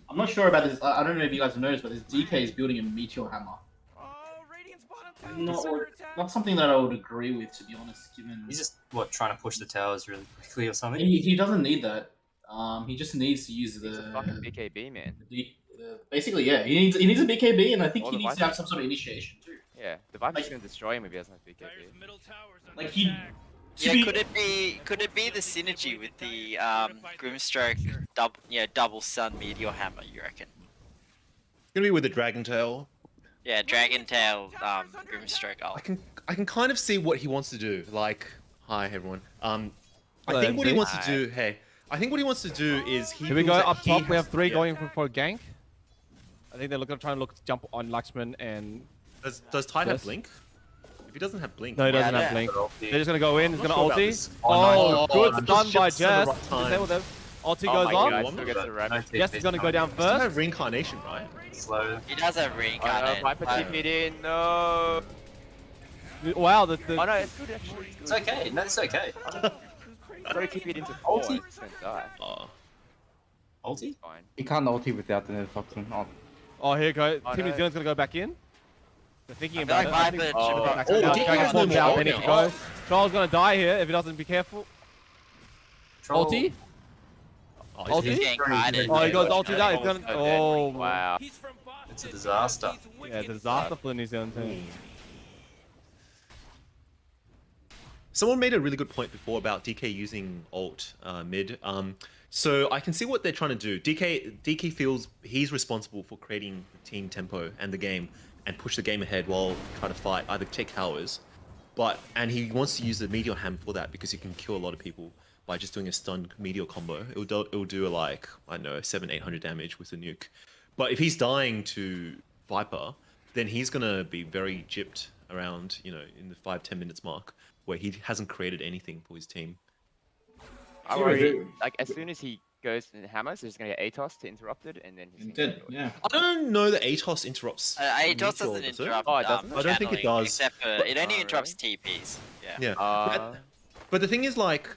I'm not sure about this. I don't know if you guys have noticed, but this DK is building a meteor hammer. Oh, Radiant's bottom tower is Not, under attack. not something that I would agree with, to be honest. Given He's just trying to push the towers really quickly or something. he doesn't need that. He just needs to use He's a fucking BKB man. basically, yeah. He needs a BKB, and I think Or he the needs to have some sort of initiation too. Yeah, the Viper's gonna destroy him if he doesn't have BKB. Dire's middle tower's under Like he. attack. to Yeah, be- could it be the synergy with the Grimstroke double sun meteor hammer, you reckon? Gonna be with the Dragon Tail. Yeah, Dragon Tail Grimstroke ult. I can kind of see what he wants to do. Hi everyone. I Hello, think what he MC. wants to do. I think what he wants to do is he. Here we go feels that up he top. We has- have 3 yeah. going for a gank. I think they're trying to jump on Lakshamn and Does Tide have Yes. Blink? If he doesn't have Blink, no, he doesn't Yeah, have yeah. blink. They're just gonna go in. He's I'm gonna not sure about ulti. this. Oh, no. good I'm done just by just at the Jess. right time. Disable them. Ulti Oh goes my on. god, still gets the rabbit. Jess is gonna go down Doesn't first. have Reincarnation, right? Slow. He does have Oh, reincarnate. Viper TP'd in. No. Wow, Oh no, it's good actually. It's okay. No, it's okay. Sorry, TP'd into 4. Ulti. It's gonna die. Ulti? Fine. You can't ulti without the toxin. Oh, Oh, here you go. Oh, Team New no. Zealand's gonna go back in. They're thinking I about feel it. like I think- Viper Oh. should have Now, DK Dragon has falls no down. more There you now. go. Troll's gonna die here if he doesn't be careful. Ulti? Oh, Ulti? He's getting kited. Oh, he goes ulti down. He's gonna. Oh, Wow. He's from Boston. It's a disaster. He's yeah, wicked. disaster for the New Zealand team. Someone made a really good point before about DK using ult mid. So I can see what they're trying to do. DK feels he's responsible for creating the team tempo and the game and push the game ahead while trying to fight, either take towers. And he wants to use the meteor ham for that because he can kill a lot of people by just doing a stun meteor combo. It'll do like, I don't know, 700-800 damage with the nuke. But if he's dying to Viper, then he's gonna be very gypped around, in the 5-10 minutes mark where he hasn't created anything for his team. I worry, as soon as he goes and hammers, he's gonna get ATOS to interrupt it, and then he's gonna Did, kill it. yeah. I don't know that ATOS interrupts. Atos meteor, doesn't does it? interrupt. Oh, it doesn't? I don't think it channeling, does. Except for But- it only Oh, interrupts TPs. Yeah. Yeah. But the thing is, like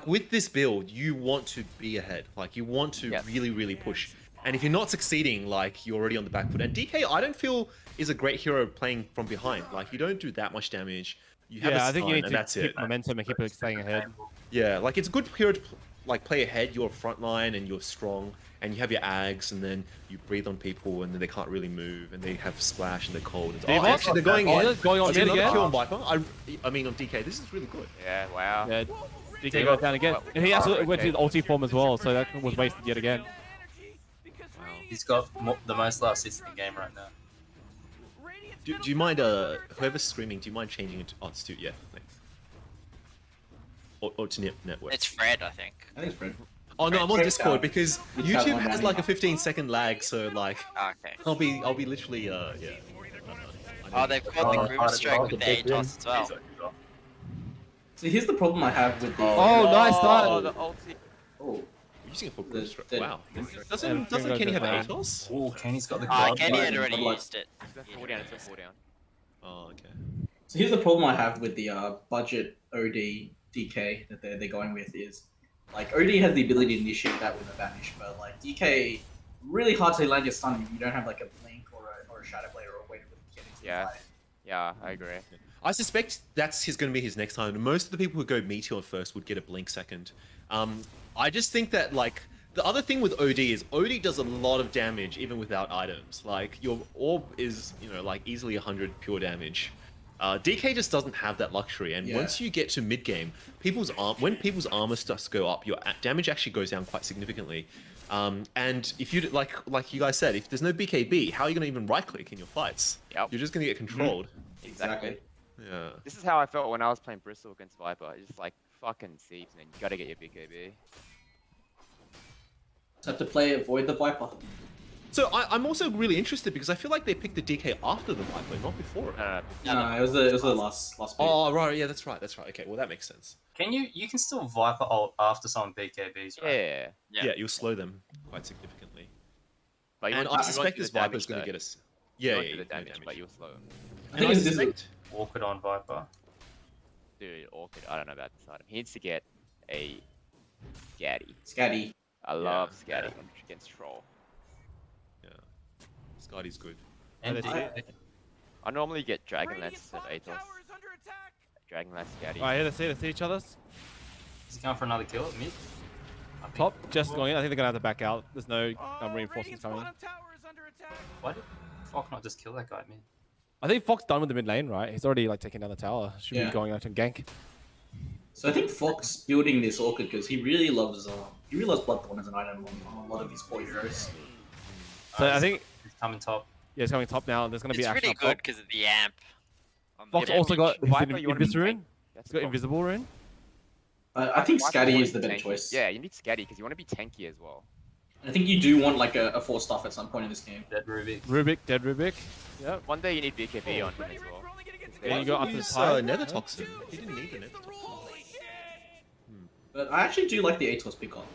with this build, you want to be ahead. Like, you want to Yes. really, really push. And if you're not succeeding, like, you're already on the back foot. And DK, I don't feel is a great hero playing from behind. Like, you don't do that much damage. You have a Yeah, I think you stun, need and to that's keep it. momentum and keep it staying ahead. Yeah, like, it's a good hero to play ahead. You're front line and you're strong, and you have your ags, and then you breathe on people, and then they can't really move, and they have splash and they're cold. And Deevos? actually, they're going in. Going on Oh, mid another again. kill on Viper. I mean, on DK, this is really good. Yeah, wow. Yeah, DK goes down again. And he actually went to his ulti form as well, so that was wasted yet again. He's got the most last hits in the game right now. Do you mind, whoever's screaming, do you mind changing it to odds to, yeah, thanks. Or to network. It's Fred, I think. I think it's Fred. Oh no, I'm on Discord because It's YouTube that has one like a down. 15-second lag, so like Okay. I'll be literally yeah. Oh, they've got the group stroke with the ATOS as well. So here's the problem I have with the. Oh, nice Oh, start. the ulti. Oh, Using it for The- group stroke. the- Wow. Yeah, Doesn't Kingo Kenny goes have down. Atos? Oh, Kenny's got the Ah, god. Kenny had but already like- used it. It's a fall down. It's a fall down. Oh, okay. so here's the problem I have with the budget OD DK that they're going with is like OD has the ability to initiate that with a banish, but like DK really hard to land your stun if you don't have like a blink or a shadow blade or a way to get into Yeah. the fight. Yeah, I agree. I suspect that's going to be his next time. Most of the people who go Meteor first would get a Blink second. I just think that, like, the other thing with OD is OD does a lot of damage even without items. Like, your orb is, you know, like, easily 100 pure damage. DK just doesn't have that luxury, and Yeah. once you get to mid-game, when people's armor starts to go up, your damage actually goes down quite significantly. And if you, like you guys said, if there's no BKB, how are you going to even right-click in your fights? Yep. You're just going to get controlled. Exactly. Yeah. This is how I felt when I was playing Bristol against Viper. It's just like fucking Seeps, man. You gotta get your BKB. Just have to play avoid the Viper. So I'm also really interested because I feel like they picked the DK after the Viper, not before it. No, it was the last pick. Oh, right, yeah, that's right, Okay, well, that makes sense. You can still Viper ult after someone BKBs, right? Yeah. Yeah, you'll slow them quite significantly. But you And won't- I you won't suspect do this the damage, Viper's going to though. get us. You Yeah, won't yeah, do the no damage, but you'll slow him. I think this is Walk it on Viper. Dude, Orchid, I don't know about this item. He needs to get a Scatty. Scatty. I love Scatty against Troll. Yeah. Scotty's good. And I normally get Dragonlance instead of Atos. Dragonlance Scatty. Alright, here they see each other's. is he going for another kill at mid? I think- Top, Jess going in. I think they're gonna have to back out. There's no reinforcements coming. Why did Fox not just kill that guy at mid? I think Fox done with the mid lane, right? He's already like taking down the tower. Should Yeah. be going out to gank. So I think Fox building this Orchid because he really loves Bloodborne as an item on a lot of these core heroes. So I think He's coming top. yeah, it's coming top now. There's gonna be It's action really up top. good because of the amp. on the Fox damage. also got his Viper, you wanna be Invis rune. tank. That's He's the got problem. invisible rune. I think Viper Scatty wanna is the be better tanky. choice. Yeah, you need Scatty because you want to be tanky as well. I think you do want like a 4-staff at some point in this game. Dead Rubik. Rubik, dead Rubik. Yep. One day you need BKB on him as well. Then you go up to the Use, tide. Nether Toxin. He didn't need the Nether Toxin. But I actually do like the Atos pick up.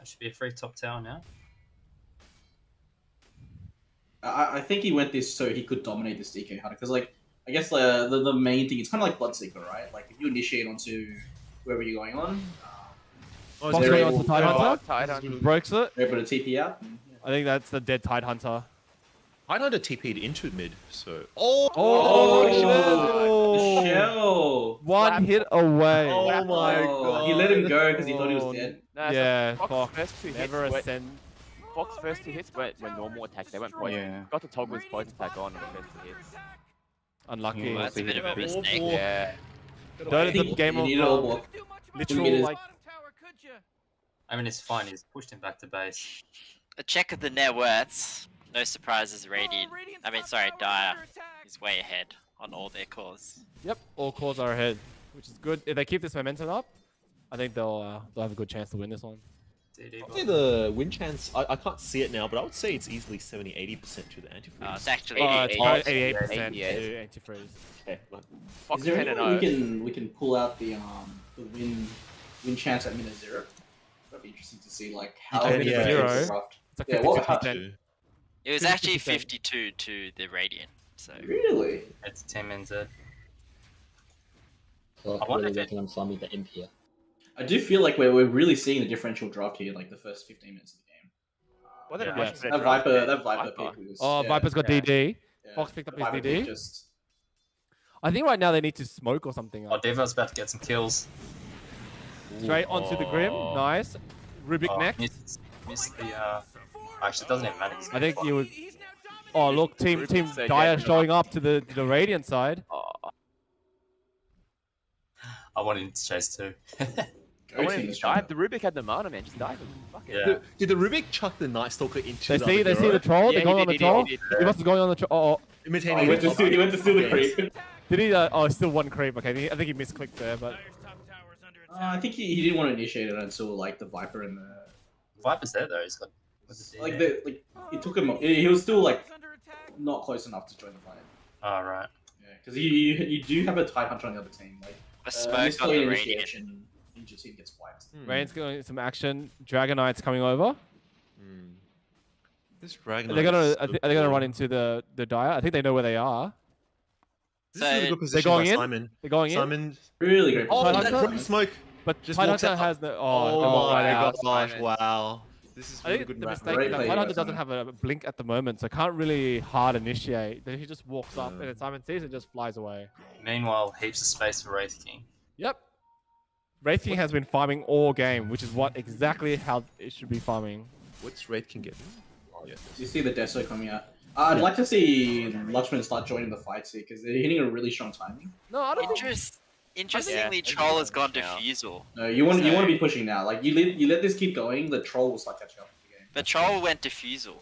Should be a free top tower now. I think he went this so he could dominate this DK harder because like I guess the main thing it's kind of like Bloodseeker, right? Like if you initiate onto whoever you're going on, Oh, Fox is going there- on to Tide Hunter. Tide Breaks it. they're able to TP out. I think that's the dead Tide Hunter. I'd under TP'd into mid, so. Oh! The shell. One hit away. Oh my Oh, god. he let him go because he thought he was dead. Nah, so Yeah, Fox Fox. first two hits Never were- ascend. Fox first two hits were normal attacks. They weren't poison. Yeah. Got to toggle his poison attack on in the first two hits. Unlucky. Yeah, That's a bit of a mistake. Yeah. Don't I it's a think game you of need a whole block. literal Get his- like I mean, it's fine. He's pushed him back to base. A check of the net worths. No surprises, Radiant. Dire is way ahead on all their cores. Yep, all cores are ahead, which is good. If they keep this momentum up, I think they'll have a good chance to win this one. DD I'd say the win chance, I can't see it now, but I would say it's easily 70-80% to the Antifreeze. It's actually It's 88. 88% 88. to Antifreeze. Okay, like, Fox Is there 10 any and way 0. we can pull out the win chance at minute 0? That'd be interesting to see like how can many hit players 0. are dropped. It's like Yeah, what 50%. It was 50%. actually 52 to the Radiant. So Really? It's 10 men dead. So I I'm wonder really if it- working on farming the imp here. I do feel like we're really seeing the differential draft here, like the first 15 minutes of the game. Well, they're Yeah. much better That draft Viper, than that Viper pick was. Oh, yeah, Viper's got yeah. DD. yeah. Fox picked up The his Viper DD. pick just. I think right now they need to smoke or something. Oh, Deevos about to get some kills. Straight onto the Grim. Oh. Nice. Rubik Oh, next. missed the. Actually, it doesn't even matter. I think you would. Oh, look, Team Rubik's so Dire good. showing up to the Radiant side. Oh, I want him to chase too. I want him to dive. The Rubik had the mana, man. Just dive. Fuck it. Yeah. Did the Rubik chuck the Night Stalker into They the see other the hero? troll. Yeah, They're going on the he troll. did. He must be going on the troll. Oh, Imitating he went to steal the creep. did he? Oh, still one creep. Okay, I think he misclicked there, but Dire's top tower's under attack. I think he didn't want to initiate it until like the Viper and the Viper's there though. He's got. it took him. He was still like not close enough to join the fight. Oh right. Yeah, because you do have a Tide Hunter on the other team. Like A smoke on the radiant. initiation, your team gets wiped. Radiant's going some action. Dragon Knight's coming over. This Dragon. Are they gonna run into the Dire? I think they know where they are. This is a really good They're position going by in. Simon. They're going in. Simon. Really great. Oh, Tide that Hunter? broken smoke. But Just Tide walks Hunter out. has the. Oh my right out. gosh! Simon. Wow. This is I really think good. the map. mistake Great is that play, Tide Hunter Simon. doesn't have a blink at the moment, so can't really hard initiate. He just walks up and then Simon sees and just flies away. Meanwhile, heaps of space for Wraith King. Yep. Wraith King has been farming all game, which is what exactly how it should be farming. What's Wraith King get? Oh yeah. You see the Deso coming out. I'd like to see Lakshamn start joining the fights here because they're hitting a really strong timing. No, I don't think. Interestingly, Yeah, Troll has gone now. Diffusal. No, you want to be pushing now. Like you let this keep going, the Troll will start catching up with the game. But Troll went Diffusal.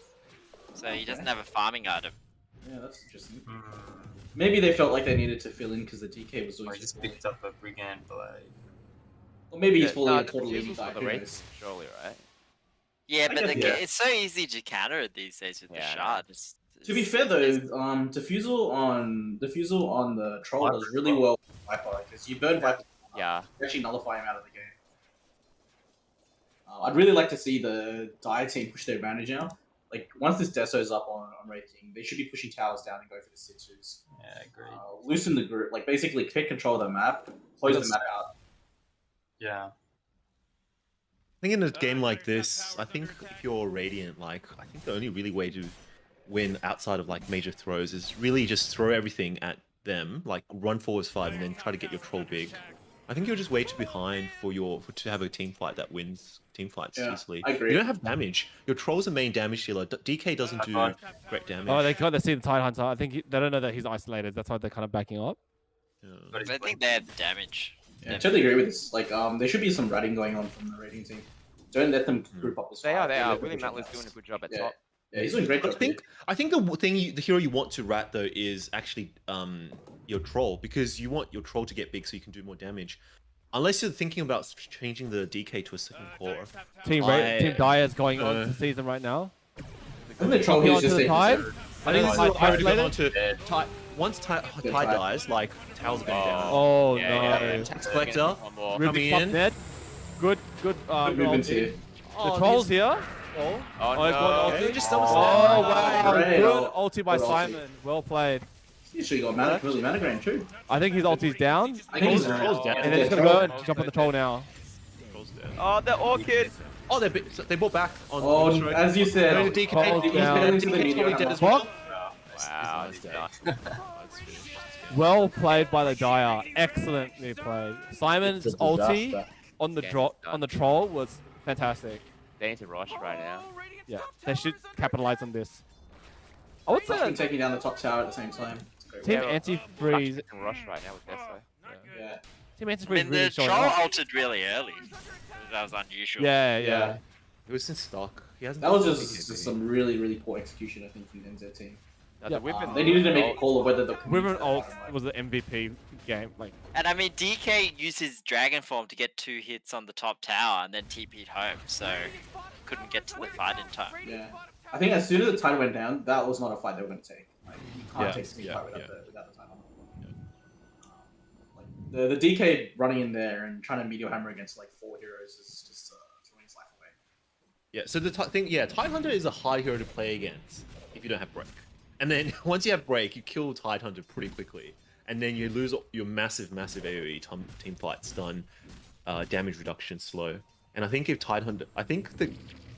So he doesn't have a farming item. Yeah, that's interesting. Maybe they felt like they needed to fill in because the DK was I always just picked up a Brigand Blade. Or maybe he's Yeah, fully a the total leading Diffusal's guy. for the Who Wraith knows? surely, right? Yeah, I but guess, yeah. it's so easy to counter it these days with the Yeah, I know. shard. To be fair though, Diffusal on the Troll does really well with Viper because you burn Viper. Yeah. You actually nullify him out of the game. I'd really like to see the Dire team push their advantage now. Like once this Deso's up on Wraith King, they should be pushing towers down and go for the Sit-2s. Yeah, agreed. Loosen the group, like basically take control of the map, close the map out. Yeah. I think in a game like this, I think if you're Radiant, like I think the only really way to win outside of like major throws is really just throw everything at them, like run forwards 5 and then try to get your troll big. I think you're just way too behind to have a team fight that wins team fights Yeah, easily. I agree. You don't have damage. Your troll's a main damage dealer. DK doesn't do great damage. Oh, they kind of see the Tide Hunter. I think they don't know that he's isolated. That's why they're kind of backing up. Yeah. But I think they have the damage. Yeah, I totally agree with this. Like, there should be some ratting going on from the rating team. Don't let them group up as They are. Let them WilliamAtlas push doing a us. good job at Yeah. top. Yeah, he's doing a great job. I think the hero you want to rat though is actually your troll, because you want your troll to get big so you can do more damage. Unless you're thinking about changing the DK to a second core. Team Dire is going on to season right now. And the troll Copy he's onto just the Tide. I think this this is is hard to go isolated. onto once Tide dies, like Tail's going down. Oh Yeah, no. Tax Collector One more. Rubik coming top in. dead. Good good movements here. The troll's here. Oh, he's got no. ulti. Just Oh wow, Great. good ulti by Good ulti. Simon. Well played. He's actually got mana, really mana grain too. I think his ulti's down. I think he's Troll's down. And then he's gonna go and jump on the troll now. Troll's down. Oh, the orchid. Oh, they bought back on. Oh, Shrek. as you said, Going to DK. Troll's he's down. failing to the DK's media. probably dead as What? well. Wow, He's he's done. done. That's finished. Well played by the Dire. Excellently played. Simon's It's a ulti disaster. on the Game drop is done. on the troll was fantastic. They need to rush right now. Yeah, they should capitalize on this. I would say Lakshamn that taking down the top tower at the same time. It's a great Team work. Antifreeze, Can rush right now with Deso. Yeah. Team I Antifreeze mean, really the showing Troll up. altered really early. That was unusual. Yeah. Yeah. It was in stock. He hasn't. That was done just anything. some really poor execution, I think, from the NZ team. Now, Yeah. the Wyvern They needed to make a call of whether the Wyvern ult was the MVP game. Like, And I mean, DK used his Dragon Form to get 2 hits on the top tower and then TP'd home, so couldn't get to the fight in time. Yeah. I think as soon as the tide went down, that was not a fight they were going to take. Like, you can't Yeah, take a single yeah, fight without, yeah. without the tide on. Like, the DK running in there and trying to meteor hammer against like 4 heroes is just throwing his life away. Yeah. So the thing, yeah, Tide Hunter is a hard hero to play against if you don't have break. And then once you have break, you kill Tide Hunter pretty quickly, and then you lose your massive AOE team fight stun, damage reduction slow. And I think if Tide Hunter,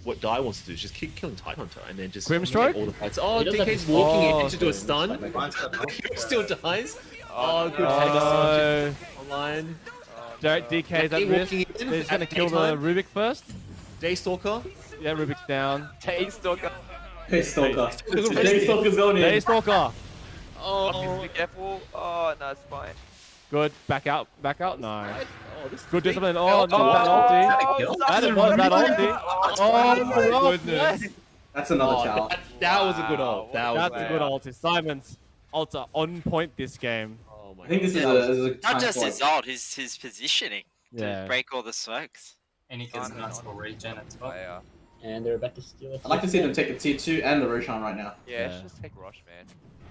what Dai wants to do is just keep killing Tide Hunter and then just Grimstroke? all the fights. Oh, He does have DK's to- walking Oh, in to do a stun. Like, Still dies. Oh, good no. online. DK's at He risk. walking in They're just gonna at kill the daytime. Rubik first. Daystalker. Yeah, Rubik's down. Daystalker. Hey, Stalker. Stalker. Hey, Stalker's going in. Daystalker. Oh, be careful. Oh, no, it's fine. Good. Back out. Back out. Nice. Oh, this is Good big. discipline. Oh, not bad ulti. That is not a bad ulti. Oh my goodness. That's another Oh, tower. that was a good ult. That was That's a good ulti. Simon's ults are on point this game. Oh my I think this is Yeah. a time Not just for, his ult, his positioning to Yeah. break all the smokes. And he gets nice little regen as well. Player. And they're about to steal it. I'd like to see them take a tier 2 and the Roshan right now. Yeah, Yeah. just take Rosh, man.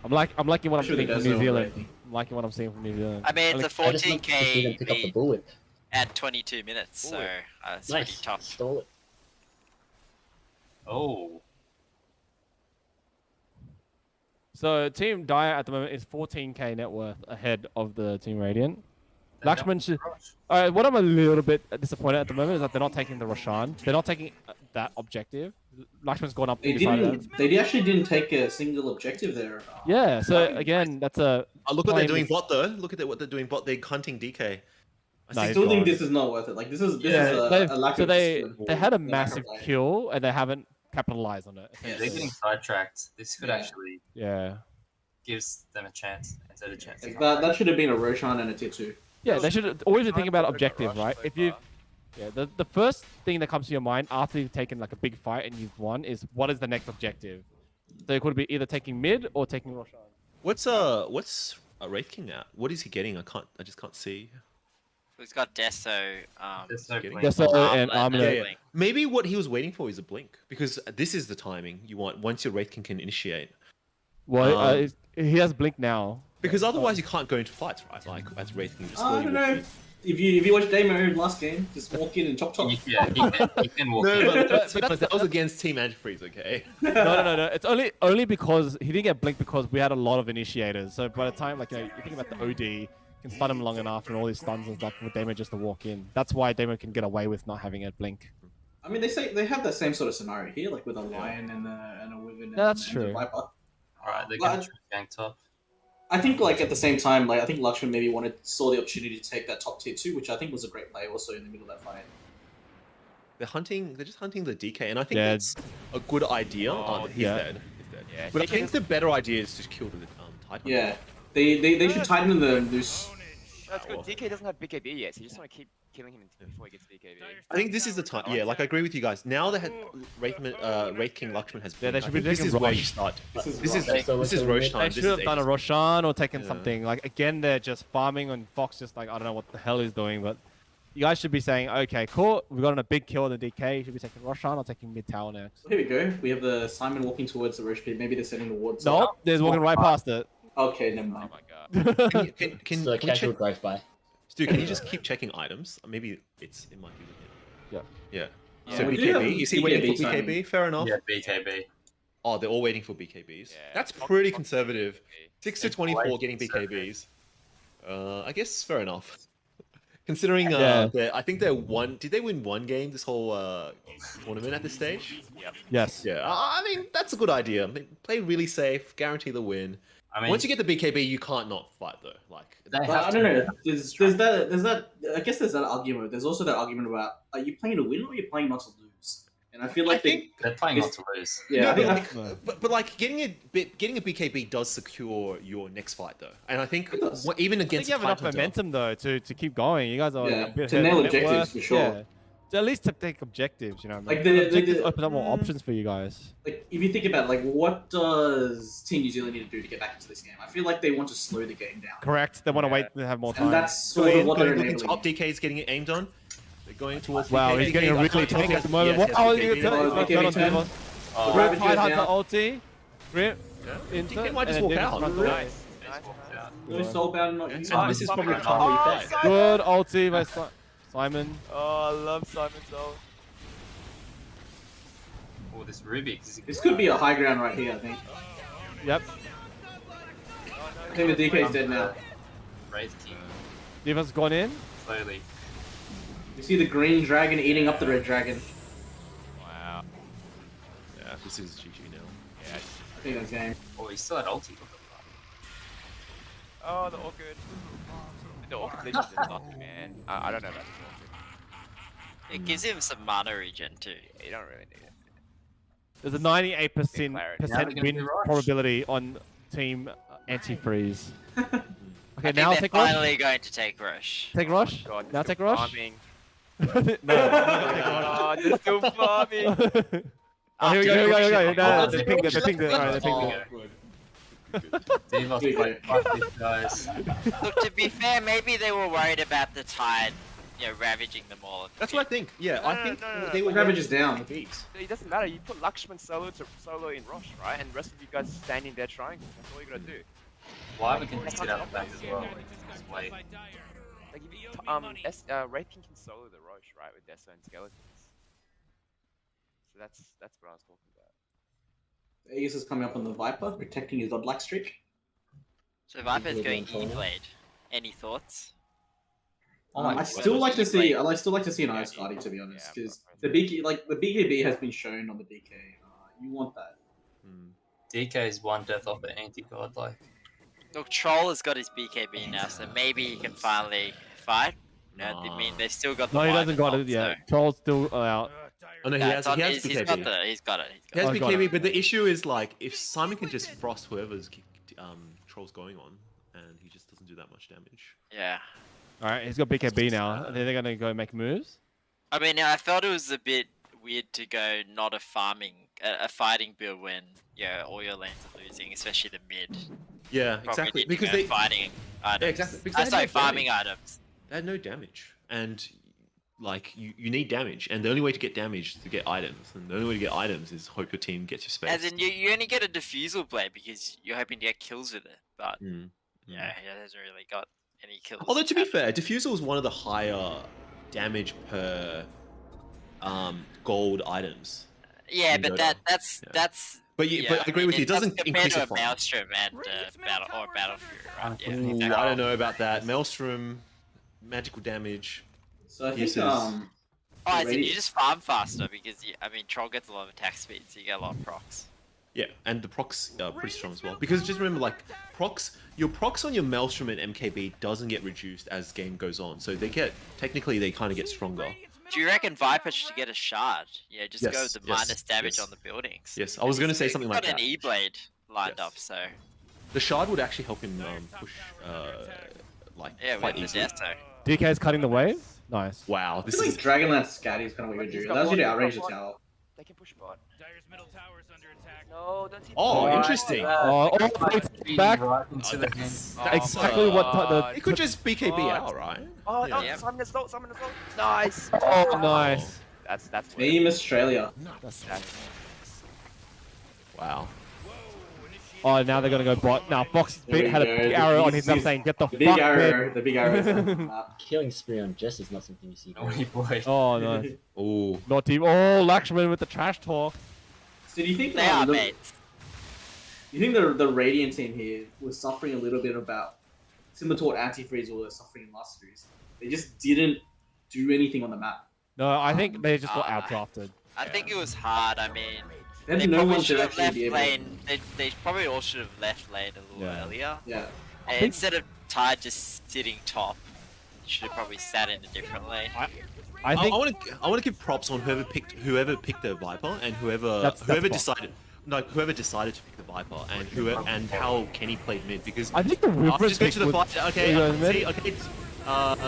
I'm liking what I'm Especially seeing from the New Desert Zealand. already. I'm liking what I'm seeing from New Zealand. I mean, it's a I just love to see them 14k pick up the beat bullwhip. at 22 minutes, so it's Nice. pretty tough. Stole it. Oh. So Team Dire at the moment is 14k net worth ahead of the Team Radiant. Lakshamn should. What I'm a little bit disappointed at the moment is that they're not taking the Roshan. They're not taking that objective. Lakshman's gone up. They beside that. didn't. They actually didn't take a single objective there. Yeah. So again, that's a. Oh, look what they're claim doing is- bot though. Look at what they're doing bot. They're hunting DK. No, I he's still think gone. this is not worth it. Like this is Yeah, a lack so of they discipline. had a Lack of massive play. kill and they haven't capitalized on it. Yeah, They're essentially. getting sidetracked. This could Yeah. actually Yeah. gives them a chance instead of a chance. Like that should have been a Roshan and a tier 2. Yeah, they should always be thinking about Rush objective, so right? If you, yeah, the first thing that comes to your mind after you've taken like a big fight and you've won is what is the next objective. So it could be either taking mid or taking Roshan. What's Wraith King at? What is he getting? I just can't see. He's got Deso, There's no Getting- blink. Yes, and Armlet, Armlet. Yeah. Blink. Maybe what he was waiting for is a blink, because this is the timing you want once your Wraith King can initiate. Well, Um, he has blink now. Because otherwise you can't go into fights, right? Like as Wraith King just I slowly don't walk know. in. If you watch Damo last game, just walk in and chop chop. Yeah, he can walk No, in. but that was against Team Antifreeze, okay? No. It's only because he didn't get blink because we had a lot of initiators. So by the time like you think about the OD, you can stun him long enough and all these stuns and stuff for Damo just to walk in. That's why Damo can get away with not having a blink. I mean, they have that same sort of scenario here, like with a lion and a wyvern. That's and true. A viper. Alright, they're But going to gank top. I think like at the same time, like I think Lakshamn maybe saw the opportunity to take that top tier 2, which I think was a great play also in the middle of that fight. They're just hunting the DK, and I think Yeah. that's a good idea. Oh, He's yeah. dead. He's dead. Yeah, But I DK think the better idea is to kill the Titan. Yeah, they should tighten the noose. That's good. DK doesn't have BKB yet, so you just want to keep killing him before he gets BKB. I think this is the time. Yeah, like I agree with you guys. Now that Wraith King Lakshman has Yeah, blink, they I should be think this taking is where Rosh. you start. This is This is rough. So this is what's Rosh the time. They This should is have done a ages. Roshan or taken Yeah. something. Like again, they're just farming and Fox just like I don't know what the hell he's doing, but you guys should be saying, okay, cool, we've gotten a big kill in the DK. You should be taking Roshan or taking mid tower next. Here we go. We have the Simon walking towards the Rosh pit. Maybe they're sending the wards. Nope, there's walking right past it. Okay, never Oh mind. my god. Can It's a can we casual check? drive by. Stu, can you just keep checking items? Maybe it might be. Yeah. Yeah. Yeah, So we do have BKB, you see waiting for BKB BKB? Fair enough. Yeah, BKB. Oh, they're all waiting for BKBs. Yeah. That's pretty conservative. 6 to It's 24 quite getting conservative. BKBs. I guess fair enough. Considering, Yeah. I think they won. Did they win one game this whole tournament at this stage? Yep. Yes. Yeah. I mean, that's a good idea. I mean, play really safe, guarantee the win. I mean, Once you get the BKB, you can't not fight though. Like, they But have I to. don't know. There's that. I guess there's that argument. There's also that argument about are you playing to win or are you playing not to lose? And I feel like They're playing not to lose. yeah, I No, think but like getting a BKB does secure your next fight though, and I think It does. even I think against you have enough Tidehunter- momentum though to keep going. You guys are Yeah, a bit to ahead nail of net objectives worth. for sure. Yeah. To at least to take objectives, you know. Like objectives open up more options for you guys. like if you think about it, like what does Team New Zealand need to do to get back into this game? I feel like they want to slow the game down. Correct. They want to Yeah. wait to have more time. And that's sort of what they're looking enabling. top. DK is getting it aimed on. They're going towards. Wow, DK. he's getting a I really can't tell if tanky he at the has- moment. yes, What? Oh, BKB. you can tell Oh, he's got BKB on turn. Deevos. Oh, Ravage Tide goes Hunter down. ulti. Grip. Yeah. Insert, DK might just and walk then out. Deevos Nice. Yeah. No soulbound, not And used. this is probably the time where you fight. Good ulti by Simon. Oh, I love Simon's ult. Oh, this Rubik's. This could be a high ground right here. I think. Yep. I think the DK is dead now. Wraith King. Deevos gone in. Slowly. You see the green dragon eating up the red dragon. Wow. Yeah, this is GG now. Yeah. I think that's game. Oh, he's still at ulti. Oh, the orchid. The orchid legend is nothing, man. I don't know about this orchid. It gives him some mana regen too. Yeah, you don't really need it. There's a 98% Now they're gonna win do Rush. probability on team Antifreeze. Okay, I think now they're take Rush. finally going to take Rush. Take Rush. God, Now they're take still Rush. farming. No, take Rush. They're still farming. Oh, here we go, here we go, here we go. No, Oh, they they pinged it, they pushed pinged it. Alright, they pinged Oh, it. good. Deevos like, fuck these guys. Look, to be fair, maybe they were worried about the tide, ravaging them all. That's what I think. Yeah, I think they were Ravage is down. the beats. It doesn't matter. You put Lakshamn solo in Rosh, right? And the rest of you guys standing there trying. That's all you gotta do. Wyvern can just sit out the back as well. Like, just wait. Like if you, Wraith can solo the Rosh, right, with Dessa and skeletons. So that's what I was talking about. Aegis is coming up on the Viper, protecting his Godlike streak. So Viper's going E-Blade. Any thoughts? I still like to see. I still like to see an Ice Guardian, to be honest, because the BKB has been shown on the DK. You want that. DK is one death off the anti-god. Like, Look, Troll has got his BKB now, so maybe he can finally fight. No, I mean they've still got the. No, he Wyvern doesn't got up, it yet. so- Troll's still out. Oh no, he Yeah, has it's on- BKB. he's got it. He's got it. He has Oh, got BKB, it. but the issue is like if Simon can just frost whoever's trolls going on, and he just doesn't do that much damage. Yeah. Alright, he's got BKB now. Are they gonna go make moves? I mean, I felt it was a bit weird to go not a fighting build when all your lanes are losing, especially the mid. Yeah, Probably exactly. need to Because go they fighting items. Yeah, exactly. Because they had Sorry, no farming damage. items. They had no damage, and like you need damage, and the only way to get damage is to get items, and the only way to get items is hope your team gets your space. As in, you only get a diffusal blade because you're hoping to get kills with it, but yeah, he hasn't really got any kills. Although to be fair, Diffusal is one of the higher damage per gold items. Yeah, in but Dota. that's. But but I agree with you. It doesn't compared increase to your a farm. Maelstrom and Battle Fury, right? Yeah, Ooh, exactly. I don't know about that. Maelstrom, magical damage. So I think uses- Oh, I think you Radiant- just farm faster because Troll gets a lot of attack speed, so you get a lot of procs. Yeah, and the procs are pretty strong as well. Because just remember, like your procs on your Maelstrom and MKB doesn't get reduced as game goes on. So they kind of get stronger. Do you reckon Viper should get a shard? Yeah, just go with the Yes, minus damage yes. on the buildings. Yes, I was going to say something like He's got that. an E-Blade lined Yes. up, so The shard would actually help him push yeah, quite with the easily. Desto. DK's cutting the wave. Nice. Wow, I this feel like is Dragonlance Scatty is kind of what you're doing. It allows you to outrage the tower. They can push bot. Dyer's middle tower's under attack. No, don't hit Oh, bot. interesting. Oh, back. into the hand. That's exactly what the. It could just BKB God. out, right? Oh, Yeah. Yeah. Simon as well. Nice. Oh, nice. That's Team Australia. Wow. Oh, now they're gonna go bot. Now Fox There we had a go. big arrow on his He's- up saying, "Get the The fuck big in." arrow. The big arrow. is on the map. Killing spree on Jess is not something you see. Naughty boy. Oh, nice. Ooh. Not team. Oh, Lakshamn with the trash talk. So do you think They are mates. You think the Radiant team here was suffering a little bit about similar to what Antifreeze were suffering in last series? They just didn't do anything on the map. No, I think they just got Ah. outdrafted. I think it was hard. I mean, They had they no probably one should to have actually left be able. lane. They probably all should have left lane a little Yeah. earlier. Yeah. And instead of Tide just sitting top, you should have probably sat in a different lane. I think. I want to give props on whoever picked the Viper and whoever That's fine. decided. No, whoever decided to pick the Viper and how Kenny played mid because I think the I'll River just go to the fight. Okay, I can mid. see. Okay,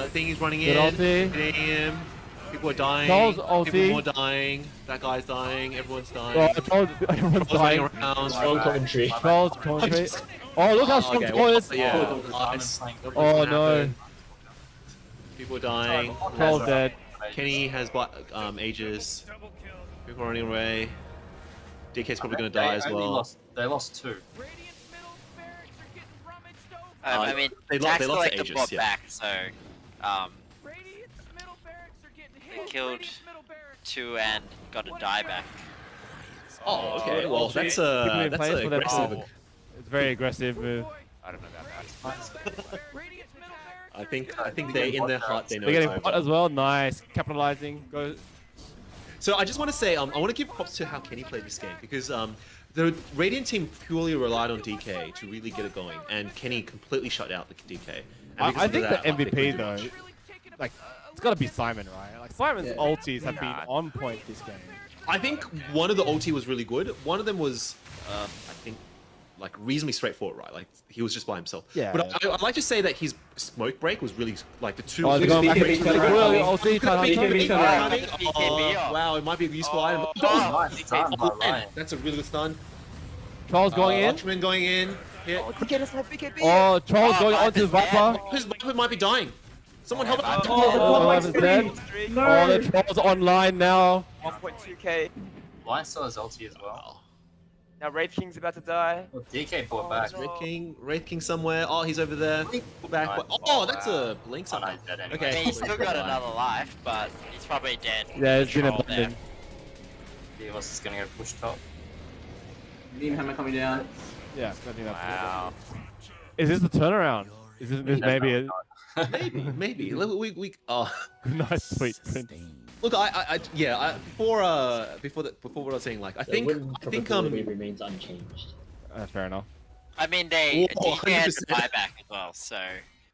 thing is running Good in. ulti. Hitting him. People are dying. Charles ulti. People are dying. That guy's dying. Everyone's dying. Oh, everyone's Everyone's running dying. around. Strong commentary. Charles commentary. Oh, look how strong Okay, Troll is. yeah. Nice. Oh no, People are dying. Troll's dead. Kenny has Aegis. Double kill. People are running away. DK's probably going to die as well. They lost two. Radiant's middle barracks are getting rummaged over. I mean, they Tax lost collected Aegis, bot yeah. back, so Radiant's middle barracks are getting hit. they killed Radiant's middle barracks. 2 and got a die back. Oh, okay. Well, that's Keeping in that's place for their aggressive. power. It's a very aggressive move. I don't know about that. Radiant's middle barracks. I think they in their heart they know. They're it's getting over. bot as well. Nice, capitalizing. Go. So I just want to say, I want to give props to how Kenny played this game because the Radiant team purely relied on DK to really get it going, and Kenny completely shut out the DK. And because I of think that, the MVP Really though, taking like, it's gotta be Simon, right? Like Simon's Yeah. ultis have been Nah. on point this game. I think one of the ulti was really good. One of them was, I think, like reasonably straightforward, right? Like he was just by himself. Yeah. But I'd like to say that his smoke break was really like the two. Oh, they're going back BKB to turnaround really coming. ulti, BKB turnaround. Oh, wow, it might be a useful item. Nice stun by Ryan. That's a really good stun. Trolls going in. Lakshamn going in. Hit. Oh, DK doesn't have BKB. Oh, Trolls going Viper's onto dead. Viper. His Viper might be dying. Someone help! Oh, Viper's dead. Oh, the Trolls online now. 1.2k. Lion still has ulti as well. Now Wraith King's about to die. Well, DK brought back. Wraith King somewhere. Oh, he's over there. Back. Nice. Oh, that's a blink Oh, no, something. he's dead anyway. I Okay. mean, he's still got another life, but he's probably dead. Yeah, it's been Troll there. abandoned. Deevos is gonna go push top. Beam hammer coming down. Yeah, I think that's Wow. Is this the turnaround? Is this maybe a Maybe. We nice sweet prince? look. Before what I was saying, like I The think win I think probability remains unchanged. Fair enough. I mean, they Oh, DK had the 100%. buyback as well, so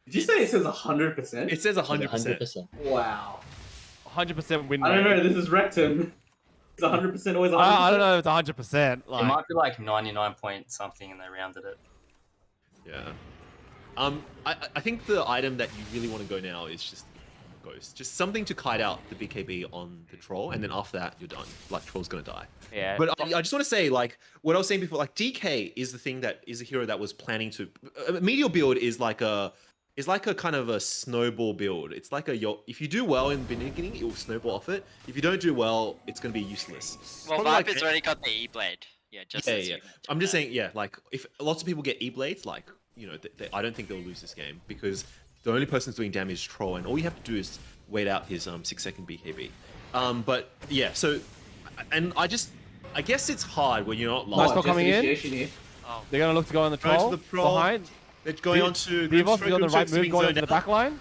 Did you say it says 100%? it says 100%. 100%. Wow. 100% win I don't rate. know. This is Rectum. It's 100% always 100%. I don't know if it's 100%. It Like, might be like 99 point something and they rounded it. Yeah. I think the item that you really want to go now is just Ghost. Just something to kite out the BKB on the troll, and then after that, you're done. Like, troll's gonna die. Yeah. But I just want to say, like, what I was saying before, like, DK is the thing that is a hero that was planning to... Meteor build is like a kind of a snowball build. It's like if you do well in the beginning, it will snowball off it. If you don't do well, it's gonna be useless. well, Probably Viper's already got the E-Blade. Yeah, just as you I'm just mentioned saying, yeah, like if lots of people get E-Blades, like, you know, I don't think they'll lose this game because the only person who's doing damage is Troll, and all you have to do is wait out his 6-second BKB. But yeah, so, and I guess it's hard when you're not Nice live. not coming in. Here. They're gonna look to go on the Going to troll the troll. behind. They're going on to Deevos is on the right move, going into the back line.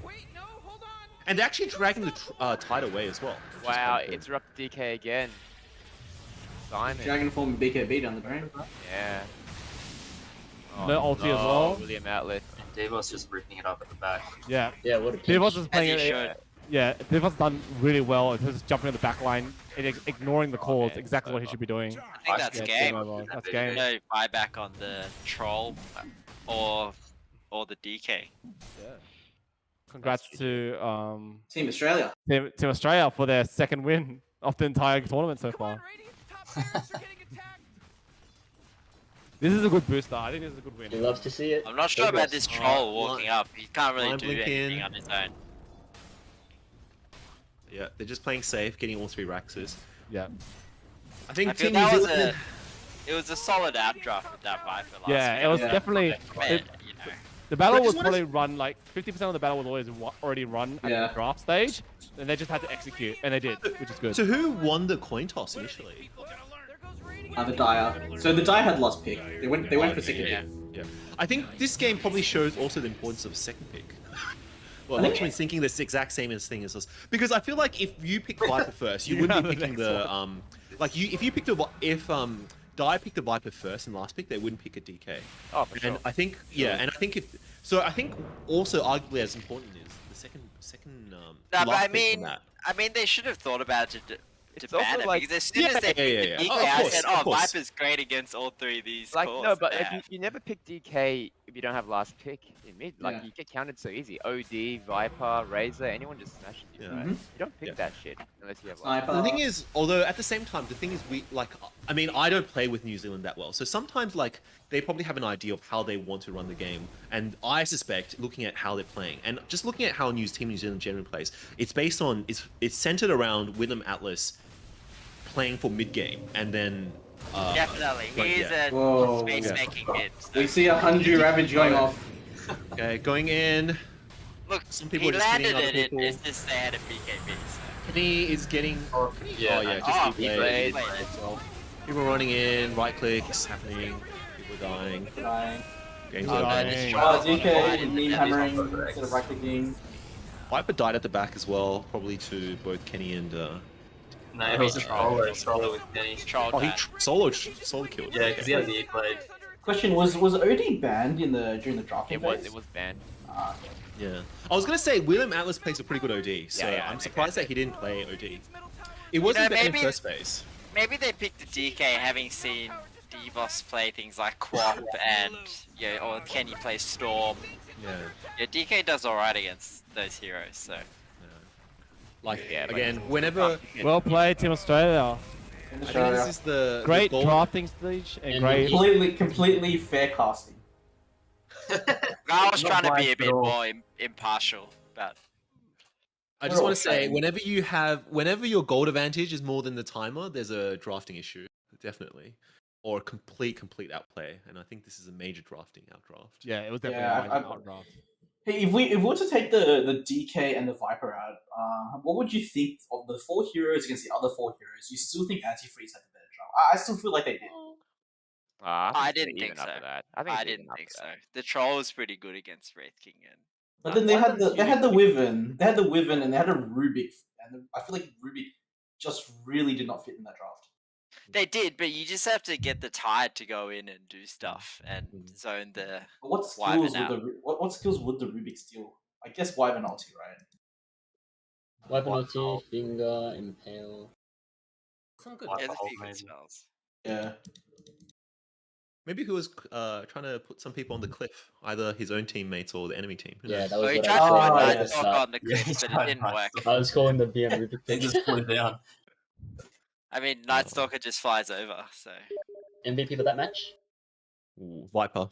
Wait, no, hold on. and they're actually dragging the tide away as well. which is Wow, kinda cool. interrupt DK again. Simon. Dragon form and BKB down the drain. Yeah. No ulti as well. WilliamAtlas. And Deevos just ripping it up at the back. Yeah. Yeah, what a pinch. Deevos is As playing he it. should. Yeah, Deevos done really well. It's just jumping on the back line and ignoring the calls. man, Exactly so what he should be doing. I think that's Yeah, game. over. That's game. game. No buyback on the troll or the DK. Congrats to Team Australia. Team Australia for their second win of the entire tournament so Come on, far. Radiant's top barracks are getting attacked. This is a good booster. I think this is a good win. He loves to see it. I'm not sure about this troll walking up. He can't really line do blink anything in. on his own. Yeah, they're just playing safe, getting all 3 Raxes. Yeah. I think I feel Team that New was Zealand. it was a solid outdraft with that Viper last Yeah, week. it was Yeah. definitely. But, It, you know, the battle But I was just wanna probably run like 50% of the battle was always already run at Yeah. the draft stage, and they just had to execute, and they did, which is good. So who won the coin toss initially? There goes Radiant. The Dire. So the Dire had last pick. They went for second yeah. pick. Yeah. I think this game probably shows also the importance of second pick. Well, I think- Lakshamn's thinking the exact same thing as us. Because I feel like if you pick Viper first, you You wouldn't have be the picking next the if you picked if Dye picked the Viper first and last pick, they wouldn't pick a DK. Oh, for sure. And I think and I think I think also arguably as important is the second No, but last I pick mean, from that. they should have thought about it to It's ban also it like- because as soon Yeah, as they yeah, picked the yeah. DK, Oh, of I course, said, of "Oh, course. Viper's great against all 3 of these Like, calls." no, but Yeah. you never pick DK if you don't have last pick in mid. Like, Yeah. you get counted so easy. OD, Viper, Razor, anyone just smashes you. Yeah. Right? Mhm. You don't pick Yeah. that shit unless you have last Sniper. The thing is, although at the same time, the thing is, I mean, I don't play with New Zealand that well, so sometimes like they probably have an idea of how they want to run the game, and I suspect looking at how they're playing and just looking at how Team New Zealand generally plays, it's based on it's centered around WilliamAtlas playing for mid game, and then Definitely, Like, he's yeah. a Whoa. space-making mid. So. We see a Hanju Ravage going off. okay, going in. Look, Some people he are just hitting landed other it. people. It's just they had a BKB. So. Kenny is getting. Yeah, Oh yeah, nice. just Oh, E-Blade. E-Blade. People running in, right clicks happening, people dying, Dying. games Oh, over. dang. DK, meme Yeah, hammering he's on instead of right clicking. Viper died at the back as well, probably to both Kenny and. No, he's just solo with Kenny. Troll Oh, he that. solo killed. Yeah, because he has the E-Blade. Question was OD banned during the drafting phase? It was banned. Yeah. I was gonna say WilliamAtlas plays a pretty good OD, so Yeah, I I'm think surprised that he didn't play OD. It wasn't bad in maybe- first phase. Maybe they picked the DK having seen Deevos play things like Quap and or Kenny play Storm. Yeah. DK does alright against those heroes. So. Like Yeah, but again, he's- whenever Well played, Team Australia. I think this is the Great goal. drafting stage and And great. Completely fair casting. I was Not trying to be a biased bit at all. more impartial, but I just We're all want to say, trained. whenever your gold advantage is more than the timer, there's a drafting issue, definitely, or a complete outplay. And I think this is a major drafting outdraft. Yeah, it was definitely Yeah, a minor outdraft. Hey, if we were to take the DK and the Viper out, what would you think of the 4 heroes against the other 4 heroes? You still think Antifreeze had the better draft? I still feel like they did. I it's didn't even think up so. for that. I think I it's even didn't up think for so. that. The troll was pretty good against Wraith King, and But then they had the Wyvern, they had the Wyvern, and they had a Rubik, and I feel like Rubik just really did not fit in that draft. they did. But you just have to get the tide to go in and do stuff and zone the. But what Wyvern skills would out. what skills would the Rubik steal? I guess Wyvern ulti, right? Weapon OT, Finger, Impale. Some good. There's a calls, few good maybe. spells. Yeah. Maybe he was trying to put some people on the cliff, either his own teammates or the enemy team. Who Yeah, knows? that Oh, was he what tried I to Oh, put said. yeah. at the Nighthawk start. on the cliffs, but it didn't work. I was calling the BM Rubik They pick. just put it down. I mean, Night Stalker just flies over, so. MVP for that match? Ooh, Viper.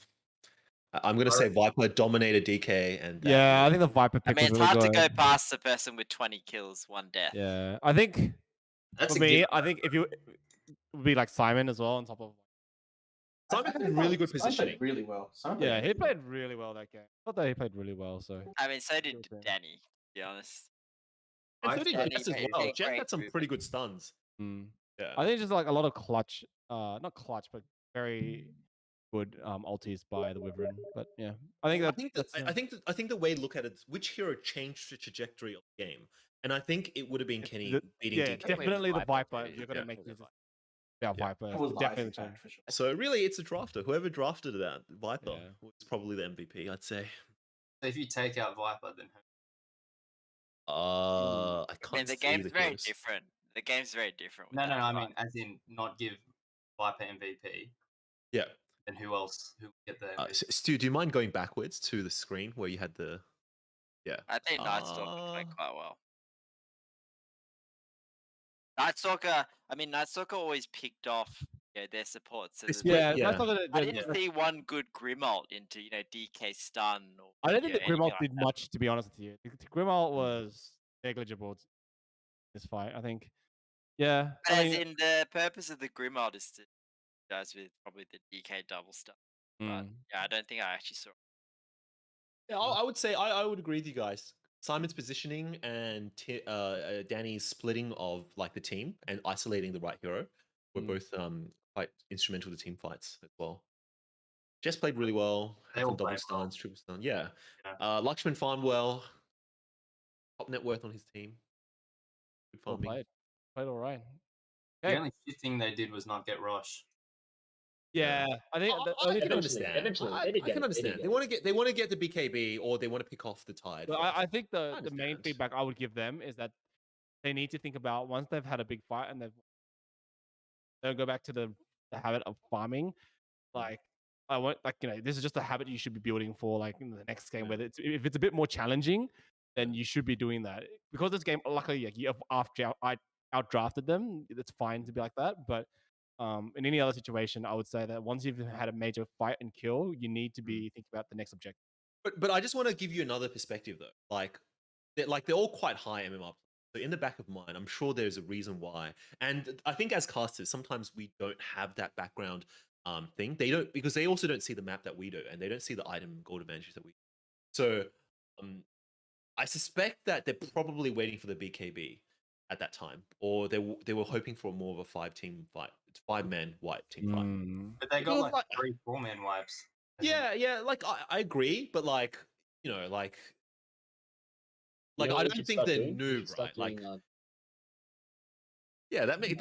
I'm gonna say Viper dominated DK and that Yeah, I think the Viper I pick mean, was it's really hard good. to go past the person with 20 kills, 1 death. Yeah, I think That's for a me, gift. I think if you it would be like Simon as well on top of. Simon I had really good Simon positioning. played really well. Yeah, he played really well that game. I thought that he played really well. So I mean, so did Good thing. Danny, to be honest. And so did Danny Jess as played well. a Jess great had some move. pretty good stuns. mm. Yeah. I think just like a lot of clutch, not clutch, but very good ultis by the Wyvern. But yeah, I think that's. I think the way to look at it is which hero changed the trajectory of the game, and I think it would have been Kenny beating yeah, DK. definitely the Viper. too. If you're gonna Yeah. make this. Yeah, Viper. It was Definitely live the feedback for sure. So really, it's a drafter. Whoever drafted that Viper Yeah. was probably the MVP, I'd say. So if you take out Viper, then I I can't mean, the see game's the very heroes. different. The game's very different. no. without I Viper. mean, as in not give Viper MVP. Yeah. Then who else? Who would get the MVP? Stu, do you mind going backwards to the screen where you had the? Yeah. I think Night Stalker played quite well. Night Stalker always picked off their supports. So Yeah, Yeah. I didn't see one good Grimult into DK stun. Or, I don't think the anything Grimult like did that. much, to be honest with you. The Grimult was negligible this fight, I think. Yeah. But I as mean, in the purpose of the Grimult is to guys with probably the DK double stuff. But yeah, I don't think I actually saw. Yeah, I would say I would agree with you guys. Simon's positioning and Danny's splitting of like the team and isolating the right hero were both quite instrumental to team fights as well. Jess played really well. They Had all some double played well. stuns, triple stun. Yeah. Yeah. Lakshamn farmed well. Top net worth on his team. Good well farming. played all right. The Okay. only shit thing they did was not get Rosh. Yeah, I think the I only can thing understand. Eventually, I they did get can it, understand. They want to get the BKB or they want to pick off the tide. But first. I think I the main understand. feedback I would give them is that they need to think about once they've had a big fight and they'll go back to the habit of farming. Like I want, like this is just a habit you should be building for like in the next game. Whether if it's a bit more challenging, then you should be doing that because this game, luckily, you have outdrafted them. It's fine to be like that, but. In any other situation, I would say that once you've had a major fight and kill, you need to be thinking about the next objective. But I just want to give you another perspective though. They're all quite high MMR. So in the back of mind, I'm sure there's a reason why. And I think as casters, sometimes we don't have that background thing. They don't because they also don't see the map that we do, and they don't see the item gold advantages that we do. So I suspect that they're probably waiting for the BKB at that time, or they were hoping for more of a 5-team fight. It's 5-man wipe team fight. But they got Because, like 3 4-man wipes. Yeah, like I agree, but like like You know I what we don't should think start they're doing? We should noob, start right? Like doing, yeah, that might